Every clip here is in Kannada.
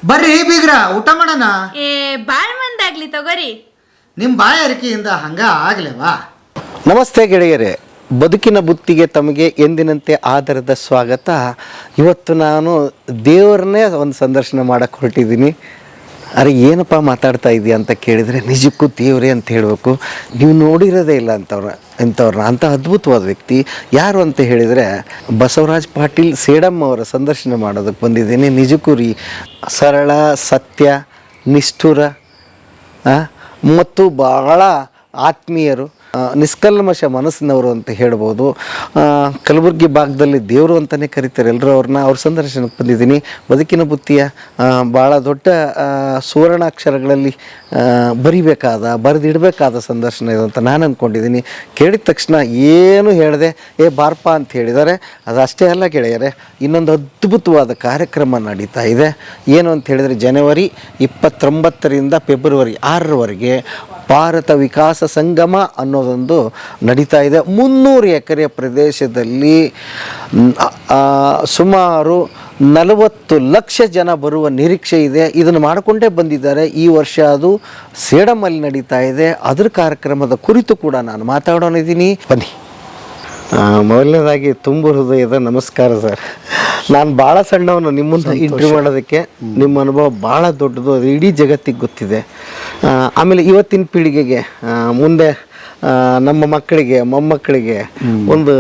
ಬರ್ರಿ ಬೀಗ್ರ ಊಟ ಮಾಡೋಣ. ಬಾಳ್ ಮಂದಾಗ್ಲಿ ತಗೋರಿ. ನಿಮ್ಮ ಬಾಯ ಅರಿಕೆಯಿಂದ ಹಂಗ ಆಗ್ಲೇವಾ? ನಮಸ್ತೆ ಗೆಳೆಯರೇ, ಬದುಕಿನ ಬುತ್ತಿಗೆ ತಮಗೆ ಎಂದಿನಂತೆ ಆಧಾರದ ಸ್ವಾಗತ. ಇವತ್ತು ನಾನು ದೇವ್ರನ್ನೇ ಒಂದು ಸಂದರ್ಶನ ಮಾಡಕ್ಕೆ ಹೊರಟಿದ್ದೀನಿ. ಅರೆ ಏನಪ್ಪ ಮಾತಾಡ್ತಾ ಇದೆಯಾ ಅಂತ ಕೇಳಿದರೆ ನಿಜಕ್ಕೂ ದೇವರೇ ಅಂತ ಹೇಳಬೇಕು. ನೀವು ನೋಡಿರೋದೇ ಇಲ್ಲ ಇಂಥವ್ರನ್ನ ಅಂಥ ಅದ್ಭುತವಾದ ವ್ಯಕ್ತಿ ಯಾರು ಅಂತ ಹೇಳಿದರೆ ಬಸವರಾಜ್ ಪಾಟೀಲ್ ಸೇಡಮ್ ಅವರ ಸಂದರ್ಶನ ಮಾಡೋದಕ್ಕೆ ಬಂದಿದ್ದೀನಿ. ನಿಜಕ್ಕೂ ರೀ, ಸರಳ, ಸತ್ಯ, ನಿಷ್ಠುರ ಮತ್ತು ಭಾಳ ಆತ್ಮೀಯರು, ನಿಷ್ಕಲ್ಮಶ ಮನಸ್ಸಿನವರು ಅಂತ ಹೇಳ್ಬೋದು. ಕಲಬುರಗಿ ಭಾಗದಲ್ಲಿ ದೇವರು ಅಂತಲೇ ಕರೀತಾರೆ ಎಲ್ಲರೂ ಅವ್ರನ್ನ. ಅವ್ರ ಸಂದರ್ಶನಕ್ಕೆ ಬಂದಿದ್ದೀನಿ. ಬದುಕಿನ ಬುತ್ತಿಯ ಭಾಳ ದೊಡ್ಡ ಸುವರ್ಣಾಕ್ಷರಗಳಲ್ಲಿ ಬರೆದಿಡಬೇಕಾದ ಸಂದರ್ಶನ ಇದು ಅಂತ ನಾನು ಅಂದ್ಕೊಂಡಿದ್ದೀನಿ. ಕೇಳಿದ ತಕ್ಷಣ ಏನು ಹೇಳಿದೆ, ಬಾರ್ಪ ಅಂತ ಹೇಳಿದ್ದಾರೆ. ಅದಷ್ಟೇ ಅಲ್ಲ ಗೆಳೆಯರೆ, ಇನ್ನೊಂದು ಅದ್ಭುತವಾದ ಕಾರ್ಯಕ್ರಮ ನಡೀತಾ ಇದೆ. ಏನು ಅಂತ ಹೇಳಿದರೆ ಜನವರಿ 29ರಿಂದ ಫೆಬ್ರವರಿ 6ರವರೆಗೆ ಭಾರತ ವಿಕಾಸ ಸಂಗಮ ಅನ್ನೋದೊಂದು ನಡೀತಾ ಇದೆ. 300 ಎಕರೆ ಪ್ರದೇಶದಲ್ಲಿ ಸುಮಾರು 40 ಲಕ್ಷ ಜನ ಬರುವ ನಿರೀಕ್ಷೆ ಇದೆ. ಇದನ್ನು ಮಾಡಿಕೊಂಡೇ ಬಂದಿದ್ದಾರೆ. ಈ ವರ್ಷ ಅದು ಸೇಡಮಲ್ಲಿ ನಡೀತಾ ಇದೆ. ಅದರ ಕಾರ್ಯಕ್ರಮದ ಕುರಿತು ಕೂಡ ನಾನು ಮಾತಾಡೋನಿದ್ದೀನಿ. ಬನ್ನಿ. ಮೊದಲನೇದಾಗಿ ತುಂಬ ಹೃದಯದ ನಮಸ್ಕಾರ ಸರ್. ನಾನು ಭಾಳ ಸಣ್ಣವನು ನಿಮ್ಮನ್ನು ಇಂಟರ್ವ್ಯೂ ಮಾಡೋದಕ್ಕೆ. ನಿಮ್ಮ ಅನುಭವ ಭಾಳ ದೊಡ್ಡದು, ಅದು ಇಡೀ ಜಗತ್ತಿಗೆ ಗೊತ್ತಿದೆ. ಆಮೇಲೆ ಇವತ್ತಿನ ಪೀಳಿಗೆಗೆ, ಮುಂದೆ ನಮ್ಮ ಮಕ್ಕಳಿಗೆ, ಮೊಮ್ಮಕ್ಕಳಿಗೆ ಒಂದು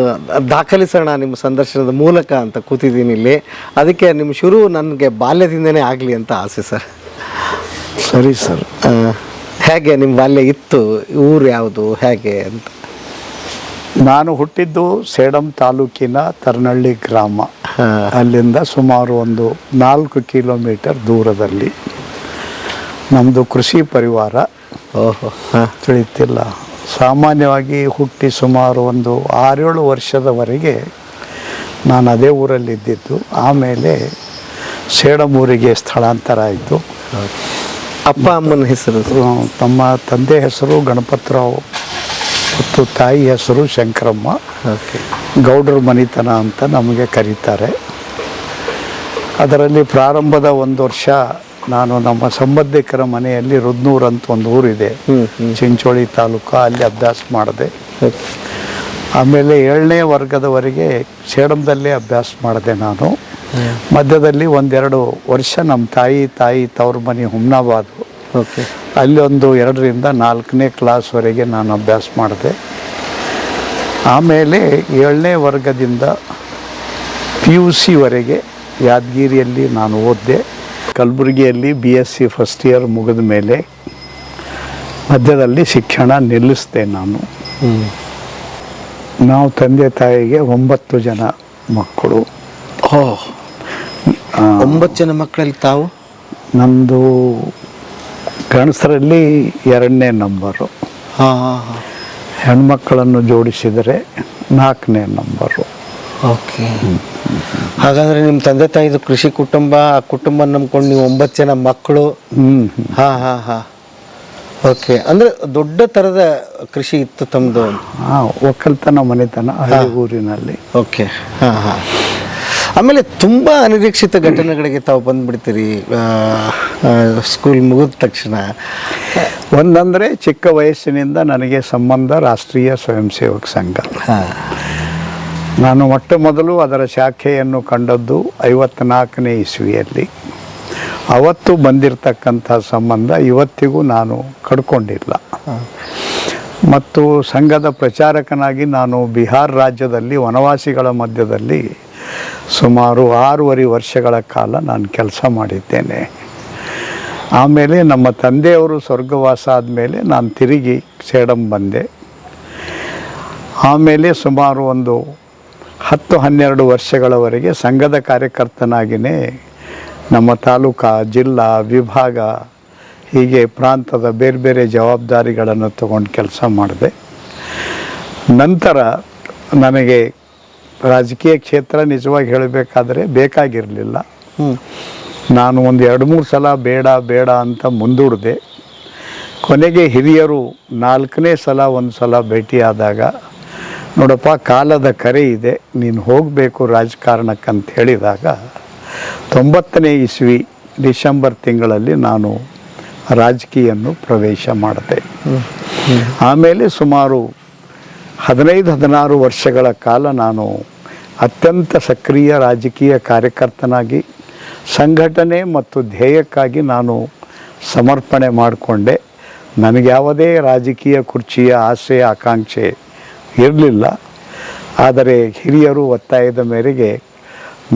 ದಾಖಲಿಸೋಣ ನಿಮ್ಮ ಸಂದರ್ಶನದ ಮೂಲಕ ಅಂತ ಕೂತಿದ್ದೀನಿ ಇಲ್ಲಿ. ಅದಕ್ಕೆ ನಿಮ್ಮ ಶುರು ನನಗೆ ಬಾಲ್ಯದಿಂದನೇ ಆಗಲಿ ಅಂತ ಆಸೆ ಸರ್. ಸರಿ ಸರ್. ಹೇಗೆ ನಿಮ್ಮ ಬಾಲ್ಯ ಇತ್ತು? ಊರು ಯಾವುದು, ಹೇಗೆ ಅಂತ? ನಾನು ಹುಟ್ಟಿದ್ದು ಸೇಡಂ ತಾಲೂಕಿನ ತರನಹಳ್ಳಿ ಗ್ರಾಮ. ಅಲ್ಲಿಂದ ಸುಮಾರು ಒಂದು 4 ಕಿಲೋಮೀಟರ್ ದೂರದಲ್ಲಿ ನಮ್ಮದು ಕೃಷಿ ಪರಿವಾರ. ತಿಳಿತಿಲ್ಲ, ಸಾಮಾನ್ಯವಾಗಿ ಹುಟ್ಟಿ ಸುಮಾರು ಒಂದು 6-7 ವರ್ಷದವರೆಗೆ ನಾನು ಅದೇ ಊರಲ್ಲಿದ್ದಿದ್ದು. ಆಮೇಲೆ ಸೇಡಂ ಊರಿಗೆ ಸ್ಥಳಾಂತರ ಆಯಿತು. ಅಪ್ಪ ಅಮ್ಮನ ಹೆಸರು? ತಮ್ಮ ತಂದೆ ಹೆಸರು ಗಣಪತರಾವ್ ಮತ್ತು ತಾಯಿ ಹೆಸರು ಶಂಕರಮ್ಮ. ಗೌಡ್ರ ಮನಿತನ ಅಂತ ನಮಗೆ ಕರೀತಾರೆ. ಅದರಲ್ಲಿ ಪ್ರಾರಂಭದ 1 ವರ್ಷ ನಾನು ನಮ್ಮ ಸಂಬಂಧಿಕರ ಮನೆಯಲ್ಲಿ ರುದ್ನೂರು ಅಂತ ಒಂದು ಊರಿದೆ, ಚಿಂಚೋಳಿ ತಾಲೂಕು, ಅಲ್ಲಿ ಅಭ್ಯಾಸ ಮಾಡಿದೆ. ಆಮೇಲೆ 7ನೇ ವರ್ಗದವರೆಗೆ ಸೇಡಂದಲ್ಲೇ ಅಭ್ಯಾಸ ಮಾಡಿದೆ ನಾನು. ಮಧ್ಯದಲ್ಲಿ 1-2 ವರ್ಷ ನಮ್ಮ ತಾಯಿ ತವ್ರ ಮನೆ ಹುಮ್ನಾಬಾದು, ಅಲ್ಲಿ ಒಂದು 2ರಿಂದ 4ನೇ ಕ್ಲಾಸ್ವರೆಗೆ ನಾನು ಅಭ್ಯಾಸ ಮಾಡಿದೆ. ಆಮೇಲೆ 7ನೇ ವರ್ಗದಿಂದ PUCವರೆಗೆ ಯಾದಗಿರಿಯಲ್ಲಿ ನಾನು ಓದಿದೆ. ಕಲಬುರಗಿಯಲ್ಲಿ BSc ಫಸ್ಟ್ ಇಯರ್ ಮುಗಿದ ಮೇಲೆ ಮಧ್ಯದಲ್ಲಿ ಶಿಕ್ಷಣ ನಿಲ್ಲಿಸಿದೆ ನಾನು. ನಾವು ತಂದೆ ತಾಯಿಗೆ 9 ಜನ ಮಕ್ಕಳು. 9 ಜನ ಮಕ್ಕಳಲ್ಲಿ ತಾವು? ನಮ್ಮದು ಗಂಡಸರಲ್ಲಿ 2ನೇ ನಂಬರು. ಹೆಣ್ಮಕ್ಕಳನ್ನು ಜೋಡಿಸಿದರೆ 4ನೇ ನಂಬರು. ಓಕೆ. ಹಾಗಾದರೆ ನಿಮ್ಮ ತಂದೆ ತಾಯಿದು ಕೃಷಿ ಕುಟುಂಬ, ಆ ಕುಟುಂಬ ನಂಬ್ಕೊಂಡು ನೀವು 9 ಜನ ಮಕ್ಕಳು. ಓಕೆ. ಅಂದರೆ ದೊಡ್ಡ ಥರದ ಕೃಷಿ ಇತ್ತು ತಮ್ಮದು? ಒಕ್ಕಲ್ತನ ಮನೆತನ ಹಳ್ಳಿ ಊರಿನಲ್ಲಿ. ಓಕೆ. ಆಮೇಲೆ ತುಂಬ ಅನಿರೀಕ್ಷಿತ ಘಟನೆಗಳಿಗೆ ತಾವು ಬಂದುಬಿಡ್ತೀರಿ ಸ್ಕೂಲ್ ಮುಗಿದ ತಕ್ಷಣ. ಒಂದಂದರೆ ಚಿಕ್ಕ ವಯಸ್ಸಿನಿಂದ ನನಗೆ ಸಂಬಂಧ ರಾಷ್ಟ್ರೀಯ ಸ್ವಯಂ ಸೇವಕ ಸಂಘ. ನಾನು ಮೊದಲು ಅದರ ಶಾಖೆಯನ್ನು ಕಂಡದ್ದು 54ನೇ ಇಸ್ವಿಯಲ್ಲಿ. ಅವತ್ತು ಬಂದಿರತಕ್ಕಂಥ ಸಂಬಂಧ ಇವತ್ತಿಗೂ ನಾನು ಕಡ್ಕೊಂಡಿಲ್ಲ. ಮತ್ತು ಸಂಘದ ಪ್ರಚಾರಕನಾಗಿ ನಾನು ಬಿಹಾರ ರಾಜ್ಯದಲ್ಲಿ ವನವಾಸಿಗಳ ಮಧ್ಯದಲ್ಲಿ ಸುಮಾರು 6.5 ವರ್ಷಗಳ ಕಾಲ ನಾನು ಕೆಲಸ ಮಾಡಿದ್ದೇನೆ. ಆಮೇಲೆ ನಮ್ಮ ತಂದೆಯವರು ಸ್ವರ್ಗವಾಸ ಆದಮೇಲೆ ನಾನು ತಿರುಗಿ ಸೇಡಂ ಬಂದೆ. ಆಮೇಲೆ ಸುಮಾರು ಒಂದು 10-12 ವರ್ಷಗಳವರೆಗೆ ಸಂಘದ ಕಾರ್ಯಕರ್ತನಾಗಿಯೇ ನಮ್ಮ ತಾಲೂಕಾ, ಜಿಲ್ಲಾ, ವಿಭಾಗ, ಹೀಗೆ ಪ್ರಾಂತದ ಬೇರೆ ಬೇರೆ ಜವಾಬ್ದಾರಿಗಳನ್ನು ತಗೊಂಡು ಕೆಲಸ ಮಾಡಿದೆ. ನಂತರ ನನಗೆ ರಾಜಕೀಯ ಕ್ಷೇತ್ರ ನಿಜವಾಗಿ ಹೇಳಬೇಕಾದ್ರೆ ಬೇಕಾಗಿರಲಿಲ್ಲ. ನಾನು ಒಂದು 2-3 ಸಲ ಬೇಡ ಅಂತ ಮುಂದೂಡಿದೆ. ಕೊನೆಗೆ ಹಿರಿಯರು 4ನೇ ಸಲ ಒಂದು ಸಲ ಭೇಟಿಯಾದಾಗ, ನೋಡಪ್ಪ ಕಾಲದ ಕರೆ ಇದೆ, ನೀನು ಹೋಗಬೇಕು ರಾಜಕಾರಣಕ್ಕಂತ ಹೇಳಿದಾಗ 90ನೇ ಇಸ್ವಿ ಡಿಸೆಂಬರ್ ತಿಂಗಳಲ್ಲಿ ನಾನು ರಾಜಕೀಯನ್ನು ಪ್ರವೇಶ ಮಾಡಿದೆ. ಆಮೇಲೆ ಸುಮಾರು 15-16 ವರ್ಷಗಳ ಕಾಲ ನಾನು ಅತ್ಯಂತ ಸಕ್ರಿಯ ರಾಜಕೀಯ ಕಾರ್ಯಕರ್ತನಾಗಿ ಸಂಘಟನೆ ಮತ್ತು ಧ್ಯೇಯಕ್ಕಾಗಿ ನಾನು ಸಮರ್ಪಣೆ ಮಾಡಿಕೊಂಡೆ. ನನಗೆ ಯಾವುದೇ ರಾಜಕೀಯ ಕುರ್ಚಿಯ ಆಸೆ ಆಕಾಂಕ್ಷೆ ಇರಲಿಲ್ಲ. ಆದರೆ ಹಿರಿಯರು ಒತ್ತಾಯದ ಮೇರೆಗೆ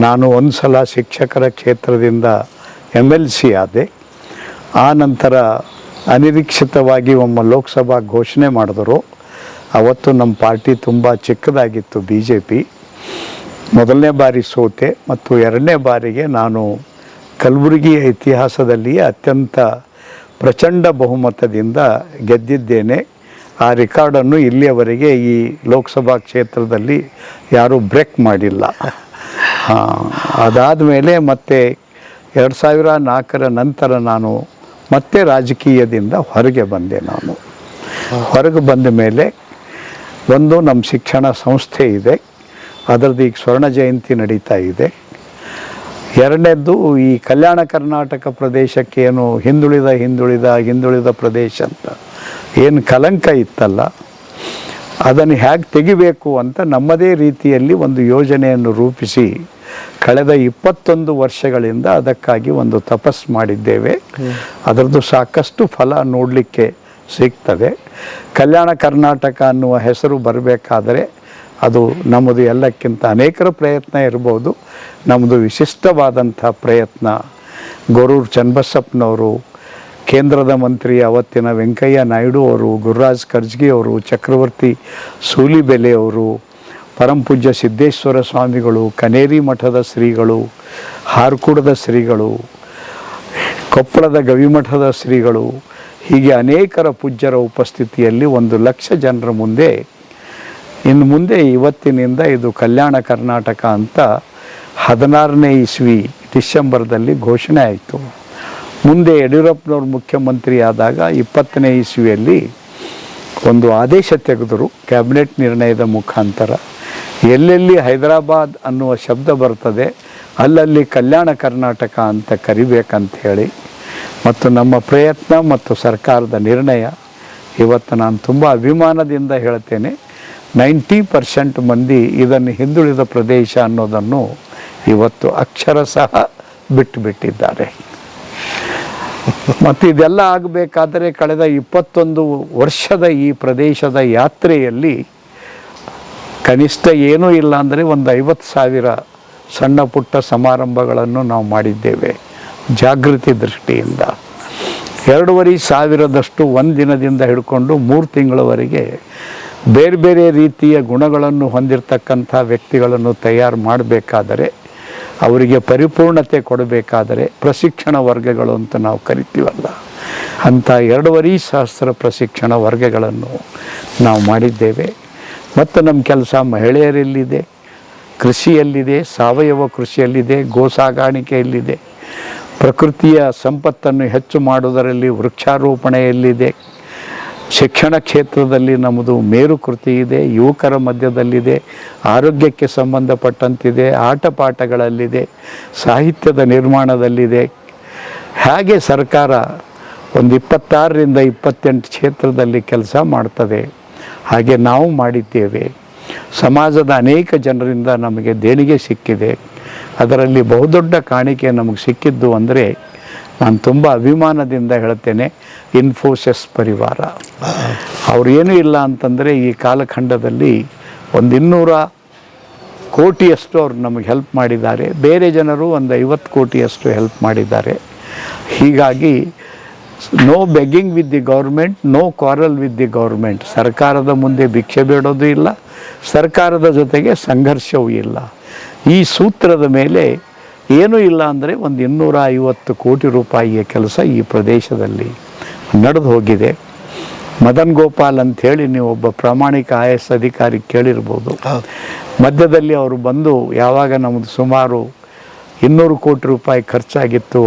ನಾನು ಒಂದು ಸಲ ಶಿಕ್ಷಕರ ಕ್ಷೇತ್ರದಿಂದ MLC ಆದೆ. ಆ ನಂತರ ಅನಿರೀಕ್ಷಿತವಾಗಿ ಒಮ್ಮ ಲೋಕಸಭಾ ಘೋಷಣೆ ಮಾಡಿದರು. ಅವತ್ತು ನಮ್ಮ ಪಾರ್ಟಿ ತುಂಬ ಚಿಕ್ಕದಾಗಿತ್ತು, BJP. ಮೊದಲನೇ ಬಾರಿ ಸೋತೆ ಮತ್ತು ಎರಡನೇ ಬಾರಿಗೆ ನಾನು ಕಲಬುರಗಿಯ ಇತಿಹಾಸದಲ್ಲಿಯೇ ಅತ್ಯಂತ ಪ್ರಚಂಡ ಬಹುಮತದಿಂದ ಗೆದ್ದಿದ್ದೇನೆ. ಆ ರೆಕಾರ್ಡನ್ನು ಇಲ್ಲಿಯವರೆಗೆ ಈ ಲೋಕಸಭಾ ಕ್ಷೇತ್ರದಲ್ಲಿ ಯಾರೂ ಬ್ರೇಕ್ ಮಾಡಿಲ್ಲ. ಅದಾದ ಮೇಲೆ ಮತ್ತೆ 2004 ನಂತರ ನಾನು ಮತ್ತೆ ರಾಜಕೀಯದಿಂದ ಹೊರಗೆ ಬಂದೆ. ನಾನು ಹೊರಗೆ ಬಂದ ಮೇಲೆ ಒಂದು ನಮ್ಮ ಶಿಕ್ಷಣ ಸಂಸ್ಥೆ ಇದೆ, ಅದರದ್ದು ಈಗ ಸ್ವರ್ಣ ಜಯಂತಿ ನಡೀತಾ ಇದೆ. ಎರಡನೇದ್ದು ಈ ಕಲ್ಯಾಣ ಕರ್ನಾಟಕ ಪ್ರದೇಶಕ್ಕೆ ಏನು ಹಿಂದುಳಿದ ಪ್ರದೇಶ ಅಂತ ಏನು ಕಲಂಕ ಇತ್ತಲ್ಲ, ಅದನ್ನು ಹೇಗೆ ತೆಗಿಬೇಕು ಅಂತ ನಮ್ಮದೇ ರೀತಿಯಲ್ಲಿ ಒಂದು ಯೋಜನೆಯನ್ನು ರೂಪಿಸಿ ಕಳೆದ 21 ವರ್ಷಗಳಿಂದ ಅದಕ್ಕಾಗಿ ಒಂದು ತಪಸ್ಸು ಮಾಡಿದ್ದೇವೆ. ಅದರದ್ದು ಸಾಕಷ್ಟು ಫಲ ನೋಡಲಿಕ್ಕೆ ಸಿಗ್ತದೆ. ಕಲ್ಯಾಣ ಕರ್ನಾಟಕ ಅನ್ನುವ ಹೆಸರು ಬರಬೇಕಾದರೆ ಅದು ನಮ್ಮದು ಎಲ್ಲಕ್ಕಿಂತ ಅನೇಕರ ಪ್ರಯತ್ನ ಇರ್ಬೋದು. ನಮ್ಮದು ವಿಶಿಷ್ಟವಾದಂಥ ಪ್ರಯತ್ನ. ಗೊರೂರು ಚನ್ನಬಸಪ್ಪನವರು, ಕೇಂದ್ರದ ಮಂತ್ರಿ ಅವತ್ತಿನ ವೆಂಕಯ್ಯ ನಾಯ್ಡು ಅವರು, ಗುರುರಾಜ್ ಕರ್ಜ್ಗಿ ಅವರು, ಚಕ್ರವರ್ತಿ ಸೂಲಿಬೆಲೆಯವರು, ಪರಮಪೂಜ್ಯ ಸಿದ್ದೇಶ್ವರ ಸ್ವಾಮಿಗಳು, ಕನೇರಿ ಮಠದ ಶ್ರೀಗಳು, ಹಾರ್ಕೂಡದ ಶ್ರೀಗಳು, ಕೊಪ್ಪಳದ ಗವಿಮಠದ ಶ್ರೀಗಳು, ಹೀಗೆ ಅನೇಕರ ಪೂಜ್ಯರ ಉಪಸ್ಥಿತಿಯಲ್ಲಿ 1 ಲಕ್ಷ ಜನರ ಮುಂದೆ ಇನ್ನು ಮುಂದೆ ಇವತ್ತಿನಿಂದ ಇದು ಕಲ್ಯಾಣ ಕರ್ನಾಟಕ ಅಂತ 16ನೇ ಇಸ್ವಿ ಡಿಸೆಂಬರ್ದಲ್ಲಿ ಘೋಷಣೆ ಆಯಿತು. ಮುಂದೆ ಯಡಿಯೂರಪ್ಪನವರು ಮುಖ್ಯಮಂತ್ರಿ ಆದಾಗ 20ನೇ ಇಸ್ವಿಯಲ್ಲಿ ಒಂದು ಆದೇಶ ತೆಗೆದರು ಕ್ಯಾಬಿನೆಟ್ ನಿರ್ಣಯದ ಮುಖಾಂತರ. ಎಲ್ಲೆಲ್ಲಿ ಹೈದರಾಬಾದ್ ಅನ್ನುವ ಶಬ್ದ ಬರ್ತದೆ ಅಲ್ಲಲ್ಲಿ ಕಲ್ಯಾಣ ಕರ್ನಾಟಕ ಅಂತ ಕರಿಬೇಕಂತ ಹೇಳಿ, ಮತ್ತು ನಮ್ಮ ಪ್ರಯತ್ನ ಮತ್ತು ಸರ್ಕಾರದ ನಿರ್ಣಯ ಇವತ್ತು ನಾನು ತುಂಬ ಅಭಿಮಾನದಿಂದ ಹೇಳ್ತೇನೆ, 90% ಮಂದಿ ಇದನ್ನು ಹಿಂದುಳಿದ ಪ್ರದೇಶ ಅನ್ನೋದನ್ನು ಇವತ್ತು ಅಕ್ಷರಶಃ ಬಿಟ್ಟಿದ್ದಾರೆ. ಮತ್ತು ಇದೆಲ್ಲ ಆಗಬೇಕಾದರೆ ಕಳೆದ 21 ವರ್ಷದ ಈ ಪ್ರದೇಶದ ಯಾತ್ರೆಯಲ್ಲಿ ಕನಿಷ್ಠ ಏನೂ ಇಲ್ಲ ಅಂದರೆ ಒಂದು 50,000 ಸಣ್ಣ ಪುಟ್ಟ ಸಮಾರಂಭಗಳನ್ನು ನಾವು ಮಾಡಿದ್ದೇವೆ ಜಾಗೃತಿ ದೃಷ್ಟಿಯಿಂದ. 2,500 ಒಂದು ದಿನದಿಂದ ಹಿಡ್ಕೊಂಡು 3 ತಿಂಗಳವರೆಗೆ ಬೇರೆ ಬೇರೆ ರೀತಿಯ ಗುಣಗಳನ್ನು ಹೊಂದಿರತಕ್ಕಂಥ ವ್ಯಕ್ತಿಗಳನ್ನು ತಯಾರು ಮಾಡಬೇಕಾದರೆ, ಅವರಿಗೆ ಪರಿಪೂರ್ಣತೆ ಕೊಡಬೇಕಾದರೆ ಪ್ರಶಿಕ್ಷಣ ವರ್ಗಗಳು ಅಂತ ನಾವು ಕರಿತೀವಲ್ಲ, ಅಂಥ 2,500 ಪ್ರಶಿಕ್ಷಣ ವರ್ಗಗಳನ್ನು ನಾವು ಮಾಡಿದ್ದೇವೆ. ಮತ್ತು ನಮ್ಮ ಕೆಲಸ ಮಹಿಳೆಯರಲ್ಲಿದೆ, ಕೃಷಿಯಲ್ಲಿದೆ, ಸಾವಯವ ಕೃಷಿಯಲ್ಲಿದೆ, ಗೋ ಸಾಗಾಣಿಕೆಯಲ್ಲಿದೆ, ಪ್ರಕೃತಿಯ ಸಂಪತ್ತನ್ನು ಹೆಚ್ಚು ಮಾಡುವುದರಲ್ಲಿ ವೃಕ್ಷಾರೋಪಣೆಯಲ್ಲಿದೆ, ಶಿಕ್ಷಣ ಕ್ಷೇತ್ರದಲ್ಲಿ ನಮ್ಮದು ಮೇರು ಕೃತಿ ಇದೆ, ಯುವಕರ ಮಧ್ಯದಲ್ಲಿದೆ, ಆರೋಗ್ಯಕ್ಕೆ ಸಂಬಂಧಪಟ್ಟಂತಿದೆ, ಆಟ ಪಾಠಗಳಲ್ಲಿದೆ, ಸಾಹಿತ್ಯದ ನಿರ್ಮಾಣದಲ್ಲಿದೆ. ಹಾಗೆ ಸರ್ಕಾರ ಒಂದು 26ರಿಂದ 28 ಕ್ಷೇತ್ರದಲ್ಲಿ ಕೆಲಸ ಮಾಡ್ತದೆ. ಹಾಗೆ ನಾವು ಮಾಡಿದ್ದೇವೆ. ಸಮಾಜದ ಅನೇಕ ಜನರಿಂದ ನಮಗೆ ದೇಣಿಗೆ ಸಿಕ್ಕಿದೆ. ಅದರಲ್ಲಿ ಬಹುದೊಡ್ಡ ಕಾಣಿಕೆ ನಮಗೆ ಸಿಕ್ಕಿದ್ದು ಅಂದರೆ ನಾನು ತುಂಬ ಅಭಿಮಾನದಿಂದ ಹೇಳ್ತೇನೆ, ಇನ್ಫೋಸಿಸ್ ಪರಿವಾರ. ಅವ್ರು ಏನೂ ಇಲ್ಲ ಅಂತಂದರೆ ಈ ಕಾಲಖಂಡದಲ್ಲಿ 200 ಕೋಟಿಯಷ್ಟು ಅವ್ರು ನಮಗೆ ಹೆಲ್ಪ್ ಮಾಡಿದ್ದಾರೆ. ಬೇರೆ ಜನರು 50 ಕೋಟಿಯಷ್ಟು ಹೆಲ್ಪ್ ಮಾಡಿದ್ದಾರೆ. ಹೀಗಾಗಿ no begging with the government, no quarrel with the government. ಸರ್ಕಾರದ ಮುಂದೆ ಭಿಕ್ಷೆ ಬೇಡೋದು ಇಲ್ಲ, ಸರ್ಕಾರದ ಜೊತೆಗೆ ಸಂಘರ್ಷವೂ ಇಲ್ಲ. ಈ ಸೂತ್ರದ ಮೇಲೆ ಏನೂ ಇಲ್ಲ ಅಂದರೆ 250 ಕೋಟಿ ರೂಪಾಯಿಯ ಕೆಲಸ ಈ ಪ್ರದೇಶದಲ್ಲಿ ನಡೆದು ಹೋಗಿದೆ. ಮದನ್ ಗೋಪಾಲ್ ಅಂಥೇಳಿ ನೀವು ಒಬ್ಬ ಪ್ರಾಮಾಣಿಕ IAS ಅಧಿಕಾರಿ ಕೇಳಿರ್ಬೋದು. ಮಧ್ಯದಲ್ಲಿ ಅವರು ಬಂದು ಯಾವಾಗ ನಮ್ಮದು ಸುಮಾರು 200 ಕೋಟಿ ರೂಪಾಯಿ ಖರ್ಚಾಗಿತ್ತು,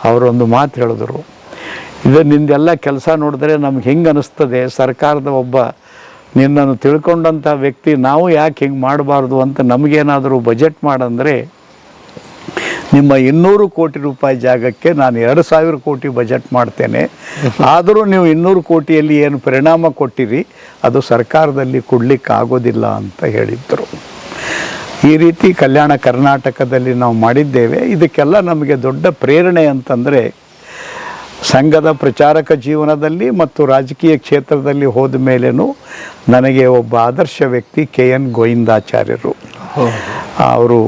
ಅವರೊಂದು ಮಾತು ಹೇಳಿದ್ರು, ಇದು ನಿಂದೆಲ್ಲ ಕೆಲಸ ನೋಡಿದ್ರೆ ನಮ್ಗೆ ಹೆಂಗೆ ಅನ್ನಿಸ್ತದೆ, ಸರ್ಕಾರದ ಒಬ್ಬ ನಿನ್ನನ್ನು ತಿಳ್ಕೊಂಡಂಥ ವ್ಯಕ್ತಿ ನಾವು ಯಾಕೆ ಹಿಂಗೆ ಮಾಡಬಾರ್ದು ಅಂತ ನಮಗೇನಾದರೂ ಬಜೆಟ್ ಮಾಡಂದರೆ ನಿಮ್ಮ 200 ಕೋಟಿ ರೂಪಾಯಿ ಜಾಗಕ್ಕೆ ನಾನು 2,000 ಕೋಟಿ ಬಜೆಟ್ ಮಾಡ್ತೇನೆ, ಆದರೂ ನೀವು 200 ಕೋಟಿಯಲ್ಲಿ ಏನು ಪರಿಣಾಮ ಕೊಟ್ಟಿರಿ ಅದು ಸರ್ಕಾರದಲ್ಲಿ ಕೊಡಲಿಕ್ಕೆ ಆಗೋದಿಲ್ಲ ಅಂತ ಹೇಳಿದರು. ಈ ರೀತಿ ಕಲ್ಯಾಣ ಕರ್ನಾಟಕದಲ್ಲಿ ನಾವು ಮಾಡಿದ್ದೇವೆ. ಇದಕ್ಕೆಲ್ಲ ನಮಗೆ ದೊಡ್ಡ ಪ್ರೇರಣೆ ಅಂತಂದರೆ ಸಂಘದ ಪ್ರಚಾರಕ ಜೀವನದಲ್ಲಿ ಮತ್ತು ರಾಜಕೀಯ ಕ್ಷೇತ್ರದಲ್ಲಿ ಹೋದ ಮೇಲೇನು ನನಗೆ ಒಬ್ಬ ಆದರ್ಶ ವ್ಯಕ್ತಿ KN ಗೋವಿಂದಾಚಾರ್ಯರು. ಅವರು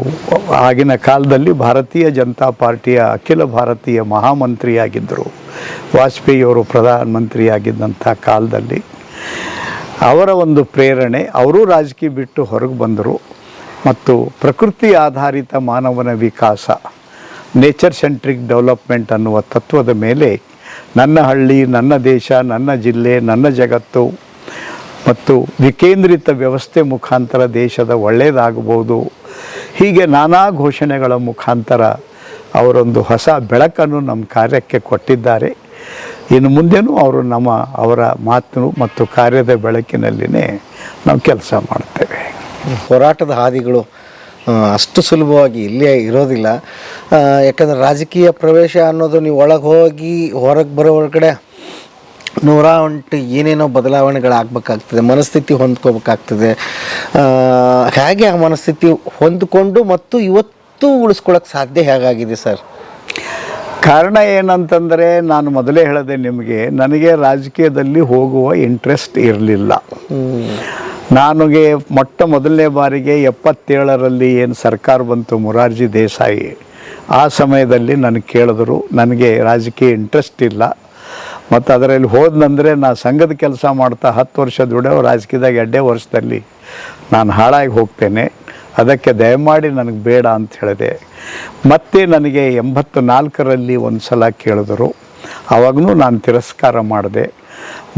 ಆಗಿನ ಕಾಲದಲ್ಲಿ ಭಾರತೀಯ ಜನತಾ ಪಾರ್ಟಿಯ ಅಖಿಲ ಭಾರತೀಯ ಮಹಾಮಂತ್ರಿಯಾಗಿದ್ದರು. ವಾಜಪೇಯಿಯವರು ಪ್ರಧಾನಮಂತ್ರಿಯಾಗಿದ್ದಂಥ ಕಾಲದಲ್ಲಿ ಅವರ ಒಂದು ಪ್ರೇರಣೆ, ಅವರೂ ರಾಜಕೀಯ ಬಿಟ್ಟು ಹೊರಗೆ ಬಂದರು ಮತ್ತು ಪ್ರಕೃತಿ ಆಧಾರಿತ ಮಾನವನ ವಿಕಾಸ, ನೇಚರ್ ಸೆಂಟ್ರಿಕ್ ಡೆವಲಪ್ಮೆಂಟ್ ಅನ್ನುವ ತತ್ವದ ಮೇಲೆ ನನ್ನ ಹಳ್ಳಿ, ನನ್ನ ದೇಶ, ನನ್ನ ಜಿಲ್ಲೆ, ನನ್ನ ಜಗತ್ತು ಮತ್ತು ವಿಕೇಂದ್ರಿತ ವ್ಯವಸ್ಥೆ ಮುಖಾಂತರ ದೇಶದ ಒಳ್ಳೆಯದಾಗಬಹುದು, ಹೀಗೆ ನಾನಾ ಘೋಷಣೆಗಳ ಮುಖಾಂತರ ಅವರೊಂದು ಹೊಸ ಬೆಳಕನ್ನು ನಮ್ಮ ಕಾರ್ಯಕ್ಕೆ ಕೊಟ್ಟಿದ್ದಾರೆ. ಇನ್ನು ಮುಂದೆನೂ ಅವರು ಅವರ ಮಾತು ಮತ್ತು ಕಾರ್ಯದ ಬೆಳಕಿನಲ್ಲಿನೇ ನಾವು ಕೆಲಸ ಮಾಡ್ತೇವೆ. ಹೋರಾಟದ ಹಾದಿಗಳು ಅಷ್ಟು ಸುಲಭವಾಗಿ ಇಲ್ಲೇ ಇರೋದಿಲ್ಲ. ಯಾಕಂದರೆ ರಾಜಕೀಯ ಪ್ರವೇಶ ಅನ್ನೋದು ನೀವು ಒಳಗೆ ಹೋಗಿ ಹೊರಗೆ ಬರೋ ಒಳಗಡೆ 108 ಏನೇನೋ ಬದಲಾವಣೆಗಳಾಗಬೇಕಾಗ್ತದೆ, ಮನಸ್ಥಿತಿ ಹೊಂದ್ಕೋಬೇಕಾಗ್ತದೆ. ಹೇಗೆ ಆ ಮನಸ್ಥಿತಿ ಹೊಂದಿಕೊಂಡು ಮತ್ತು ಇವತ್ತು ಉಳಿಸ್ಕೊಳ್ಳೋಕೆ ಸಾಧ್ಯ ಹೇಗಾಗಿದೆ ಸರ್? ಕಾರಣ ಏನಂತಂದರೆ, ನಾನು ಮೊದಲೇ ಹೇಳಿದೆ ನಿಮಗೆ, ನನಗೆ ರಾಜಕೀಯದಲ್ಲಿ ಹೋಗುವ ಇಂಟ್ರೆಸ್ಟ್ ಇರಲಿಲ್ಲ. ನನಗೆ ಮೊದಲನೇ ಬಾರಿಗೆ 77ರಲ್ಲಿ ಏನು ಸರ್ಕಾರ ಬಂತು ಮೊರಾರ್ಜಿ ದೇಸಾಯಿ, ಆ ಸಮಯದಲ್ಲಿ ನನಗೆ ಕೇಳಿದ್ರು. ನನಗೆ ರಾಜಕೀಯ ಇಂಟ್ರೆಸ್ಟ್ ಇಲ್ಲ ಮತ್ತು ಅದರಲ್ಲಿ ಹೋದ್ನಂದರೆ ನಾನು ಸಂಘದ ಕೆಲಸ ಮಾಡ್ತಾ 10 ವರ್ಷ ದುಡಿಯೋ ರಾಜಕೀಯದಾಗ 2 ವರ್ಷದಲ್ಲಿ ನಾನು ಹಾಳಾಗಿ ಹೋಗ್ತೇನೆ, ಅದಕ್ಕೆ ದಯಮಾಡಿ ನನಗೆ ಬೇಡ ಅಂತ ಹೇಳಿದೆ. ಮತ್ತೆ ನನಗೆ 84ರಲ್ಲಿ ಒಂದು ಸಲ ಕೇಳಿದ್ರು, ಆವಾಗಲೂ ನಾನು ತಿರಸ್ಕಾರ ಮಾಡಿದೆ.